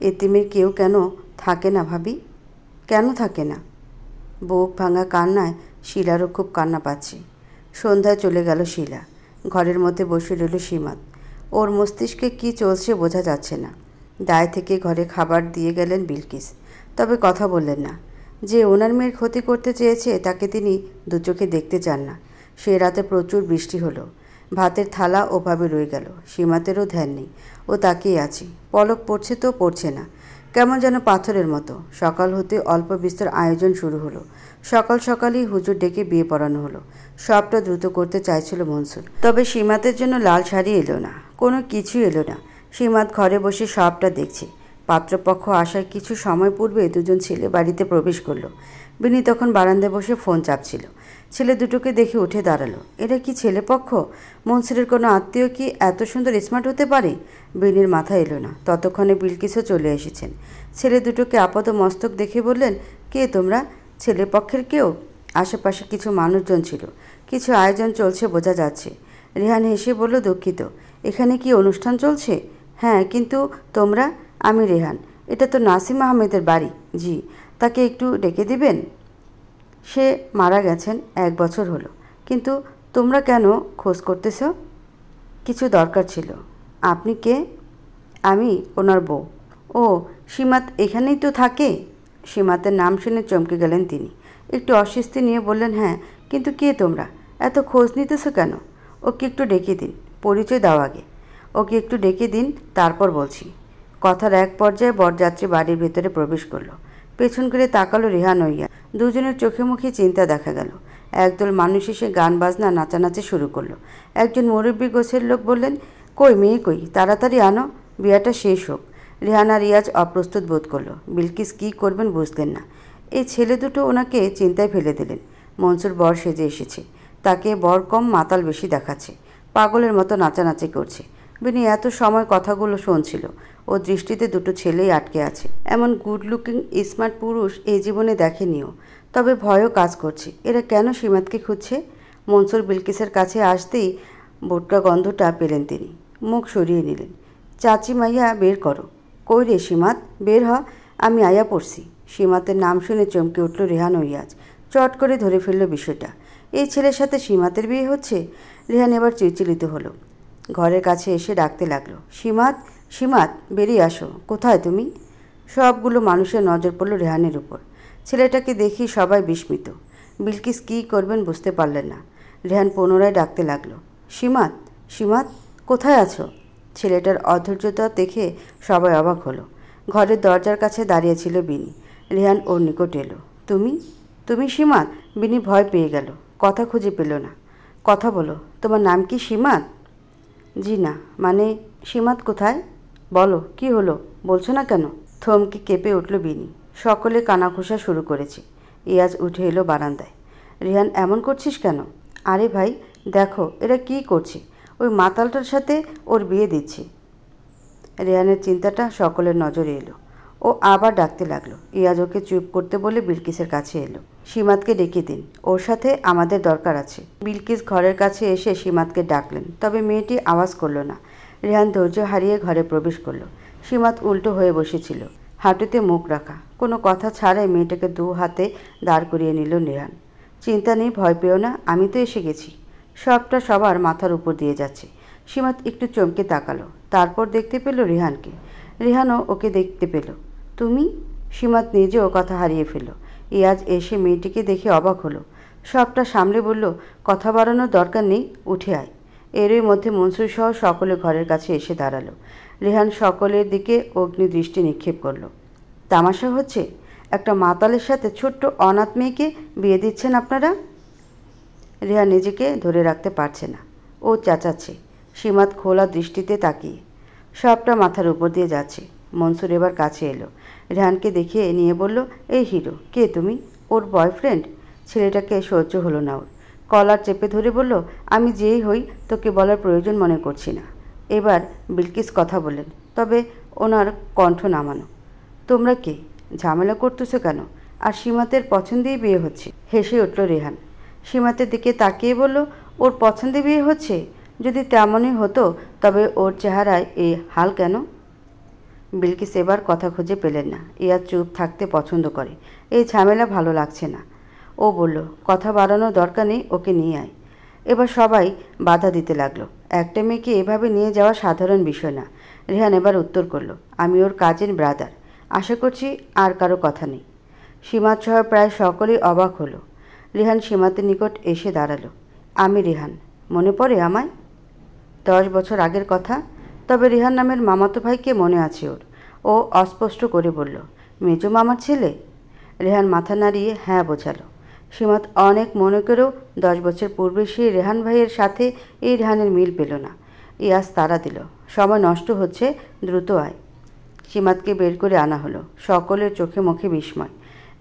এতিমের কেউ কেন থাকে না ভাবি? কেন থাকে না? বুক ভাঙা কান্নায় শিলারও খুব কান্না পাচ্ছে। সন্ধ্যায় চলে গেল শিলা। ঘরের মধ্যে বসে রইল সীমাত। ওর মস্তিষ্কে কি চলছে বোঝা যাচ্ছে না। দায় থেকে ঘরে খাবার দিয়ে গেলেন বিলকিস, তবে কথা বললেন না। যে ওনার মেয়ের ক্ষতি করতে চেয়েছে তাকে তিনি দু চোখে দেখতে চান না। সে রাতে প্রচুর বৃষ্টি হলো। ভাতের থালা ওভাবে রয়ে গেল। সীমাতেরও ধ্যান নেই। ও তাকিয়ে আছে। পলক পড়ছে তো পড়ছে না, কেমন যেন পাথরের মতো। সকাল হতে অল্প বিস্তর আয়োজন শুরু হলো। সকাল সকালই হুজুর ডেকে বিয়ে পড়ানো হলো। সবটা দ্রুত করতে চাইছিল মনসুর, তবে সীমাতের জন্য লাল শাড়ি এলো না, কোনো কিছু এলো না। সীমাত ঘরে বসে সবটা দেখছে। পাত্রপক্ষ আসার কিছু সময় পূর্বে দুজন ছেলে বাড়িতে প্রবেশ করলো। বিনি তখন বারান্দায় বসে ফোন চাপছিল। ছেলে দুটোকে দেখে উঠে দাঁড়ালো। এরা কি ছেলেপক্ষ? মনসুরের কোনো আত্মীয় কি এত সুন্দর স্মার্ট হতে পারে? বিনির মাথা এলো না। ততক্ষণে বিলকিসও চলে এসেছেন। ছেলে দুটোকে আপাত মস্তক দেখে বললেন, কে তোমরা? ছেলেপক্ষের কেউ? আশেপাশে কিছু মানুষজন ছিল। কিছু আয়োজন চলছে বোঝা যাচ্ছে। রেহান হেসে বলল, দুঃখিত, এখানে কি অনুষ্ঠান চলছে? হ্যাঁ, কিন্তু তোমরা? আমি রেহান। এটা তো নাসিম আহমেদের বাড়ি। জি। তাকে একটু ডেকে দিবেন? সে মারা গেছেন 1 বছর হলো। কিন্তু তোমরা কেন খোঁজ করতেছ? কিছু দরকার ছিল। আপনি কে? আমি ওনার বউ। ও, সীমাত এখানেই তো থাকে? সীমাতের নাম শুনে চমকে গেলেন তিনি। একটু অস্বস্তি নিয়ে বললেন, হ্যাঁ, কিন্তু কে তোমরা? এত খোঁজ নিতেছ কেন? ওকে একটু ডেকে দিন। পরিচয় দাও আগে। ওকে একটু ডেকে দিন, তারপর বলছি। কথার এক পর্যায়ে বরযাত্রী বাড়ির ভেতরে প্রবেশ করলো। পেছন করে তাকালো রেহান হইয়া। দুজনের চোখে মুখে চিন্তা দেখা গেল। একদল মানুষ এসে গান বাজনা নাচানাচি শুরু করলো। একজন মুরব্বী গোছের লোক বললেন, কই মেয়ে কই, তাড়াতাড়ি আনো, বিয়াটা শেষ হোক। রেহান আর রিয়াজ অপ্রস্তুত বোধ করলো। বিলকিস কী করবেন বুঝলেন না। এই ছেলে দুটো ওনাকে চিন্তায় ফেলে দিলেন। মনসুর বর সেজে এসেছে। তাকে বর কম মাতাল বেশি দেখাচ্ছে। পাগলের মতো নাচানাচি করছে। বিনি এত সময় কথাগুলো শুনছিল। ও দৃষ্টিতে দুটো ছেলেই আটকে আছে। এমন গুড লুকিং স্মার্ট পুরুষ এই জীবনে দেখেনিও। তবে ভয়ও কাজ করছে। এরা কেন সীমাতকে খুঁজছে? মনসুর বিলকিসের কাছে আসতেই বোটকা গন্ধটা পেলেন তিনি। মুখ সরিয়ে নিলেন। চাচি মাইয়া বের করো। কই রে সীমাত, বের হ, আমি আয়া পড়ছি। সীমাতের নাম শুনে চমকে উঠল রেহান ও ইয়াজ। চট করে ধরে ফেলল বিষয়টা। এই ছেলের সাথে সীমাতের বিয়ে হচ্ছে। রেহান এবার চিড়চিড়িত হলো। ঘরের কাছে এসে ডাকতে লাগলো, সীমাত, সীমাত, বেরিয়ে আসো। কোথায় তুমি? সবগুলো মানুষের নজর পড়ল রেহানের উপর। ছেলেটাকে দেখি সবাই বিস্মিত। বিলকিস কী করবেন বুঝতে পারলেন না। রেহান পুনরায় ডাকতে লাগলো, সীমাত, সীমাত, কোথায় আছো? ছেলেটার অধৈর্যতা দেখে সবাই অবাক হলো। ঘরের দরজার কাছে দাঁড়িয়েছিল বিনি। রেহান ওর নিকট এলো। তুমি, তুমি সীমাত? বিনি ভয় পেয়ে গেল, কথা খুঁজে পেল না। কথা বলো, তোমার নাম কি সীমাত? জি না, মানে সীমাত কোথায়? বলো, কি হলো, বলছো না কেন? থমকে কেঁপে উঠল বিনি। সকলে কানাঘুষা শুরু করেছে। ইয়াজ উঠে এলো বারান্দায়। রেহান, এমন করছিস কেন? আরে ভাই দেখো এরা কি করছে, ওই মাতালটার সাথে ওর বিয়ে দিচ্ছে। রেহানের চিন্তাটা সকলের নজরে এলো। ও আবার ডাকতে লাগলো। ইয়াজ ওকে চুপ করতে বলে বিলকিসের কাছে এলো। সীমাতকে ডেকে দিন, ওর সাথে আমাদের দরকার আছে। বিলকিস ঘরের কাছে এসে সীমাতকে ডাকলেন, তবে মেয়েটি আওয়াজ করল না। রেহান ধৈর্য হারিয়ে ঘরে প্রবেশ করল। সীমাত উল্টো হয়ে বসেছিল, হাঁটুতে মুখ রাখা। কোনো কথা ছাড়াই মেয়েটাকে দু হাতে দাঁড় করিয়ে নিল রেহান। চিন্তা নেই, ভয় পেও না, আমি তো এসে গেছি। সবটা সবার মাথার উপর দিয়ে যাচ্ছে। সীমাত একটু চমকে তাকালো, তারপর দেখতে পেল রেহানকে। রেহানও ওকে দেখতে পেল। তুমি? সীমাত নিজেও কথা হারিয়ে ফেলল। ইয়াজ এসে মেয়েটিকে দেখে অবাক হলো। সবটা সামলে বলল, কথা বাড়ানোর দরকার নেই, উঠে আয়। এরই মধ্যে মনসুর সহ সকলে ঘরের কাছে এসে দাঁড়ালো। রেহান সকলের দিকে অগ্নি দৃষ্টি নিক্ষেপ করল। তামাশা হচ্ছে? একটা মাতালের সাথে ছোট্ট অনাথ মেয়েকে বিয়ে দিচ্ছেন আপনারা? রেহান নিজেকে ধরে রাখতে পারছে না, ও চেঁচাচ্ছে। সীমাত খোলা দৃষ্টিতে তাকিয়ে। সবটা মাথার উপর দিয়ে যাচ্ছে। মনসুর এবার কাছে এলো। রেহানকে দেখিয়ে নিয়ে বলল, এই হিরো, কে তুমি? ওর বয়ফ্রেন্ড? ছেলেটাকে সহ্য হলো না ওর। কলার চেপে ধরে বলল, আমি যেই হই তোকে বলার প্রয়োজন মনে করছি না। এবার বিলকিস কথা বললেন, তবে ওনার কণ্ঠ নামানো। তোমরা কে? ঝামেলা করতেছো কেন? আর সীমাতের পছন্দেই বিয়ে হচ্ছে। হেসে উঠল রেহান। সীমাতের দিকে তাকিয়ে বলল, ওর পছন্দে বিয়ে হচ্ছে? যদি তেমনই হতো তবে ওর চেহারায় এই হাল কেন? বিলকিস এবার কথা খুঁজে পেলেন না। ইয়াজ চুপ থাকতে পছন্দ করে। এই ঝামেলা ভালো লাগছে না। ও বলল, কথা বাড়ানোর দরকার নেই, ওকে নিয়ে আয়। এবার সবাই বাধা দিতে লাগলো। একটা মেয়েকে এভাবে নিয়ে যাওয়া সাধারণ বিষয় না। রেহান এবার উত্তর করল, আমি ওর কাজিন ব্রাদার। আশা করছি আর কারো কথা নেই। সীমাত সহ প্রায় সকলেই অবাক হলো। রেহান সীমাতের নিকট এসে দাঁড়ালো। আমি রেহান, মনে পড়ে আমায়? 10 বছর আগের কথা। তবে রেহান নামের মামাতো ভাইকে মনে আছে ওর। ও অস্পষ্ট করে বলল, মেজো মামার ছেলে? রেহান মাথা নাড়িয়ে হ্যাঁ বোঝালো। সীমাত অনেক মনে করেও 10 বছর পূর্বে সেই রেহান ভাইয়ের সাথে এই রেহানের মিল পেল না। ইয়াজ তাড়া দিল, সময় নষ্ট হচ্ছে, দ্রুত আয়। সীমাতকে বের করে আনা হলো। সকলের চোখে মুখে বিস্ময়।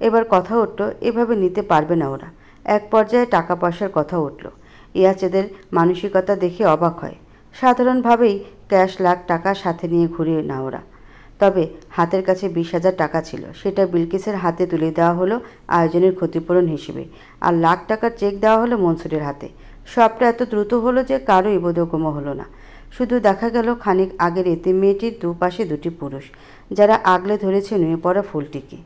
এবার কথা উঠল, এভাবে নিতে পারবে না ওরা। এক পর্যায়ে টাকা পয়সার কথা উঠল। ইয়াজ এদের মানসিকতা দেখে অবাক হয়। সাধারণভাবেই ক্যাশ লাখ টাকা সাথে নিয়ে ঘুরে না ওরা। তবে হাতের কাছে 20,000 টাকা ছিল, সেটা বিলকিসের হাতে তুলে দেওয়া হলো আয়োজনের ক্ষতিপূরণ হিসেবে। আর লাখ টাকার চেক দেওয়া হলো মনসুরের হাতে। সবটা এত দ্রুত হলো যে কারোই বোধগম্য হলো না। শুধু দেখা গেল খানিক আগের এতিম মেয়েটির দুপাশে দুটি পুরুষ, যারা আগলে ধরেছে নুয়ে পড়া ফুলটিকে।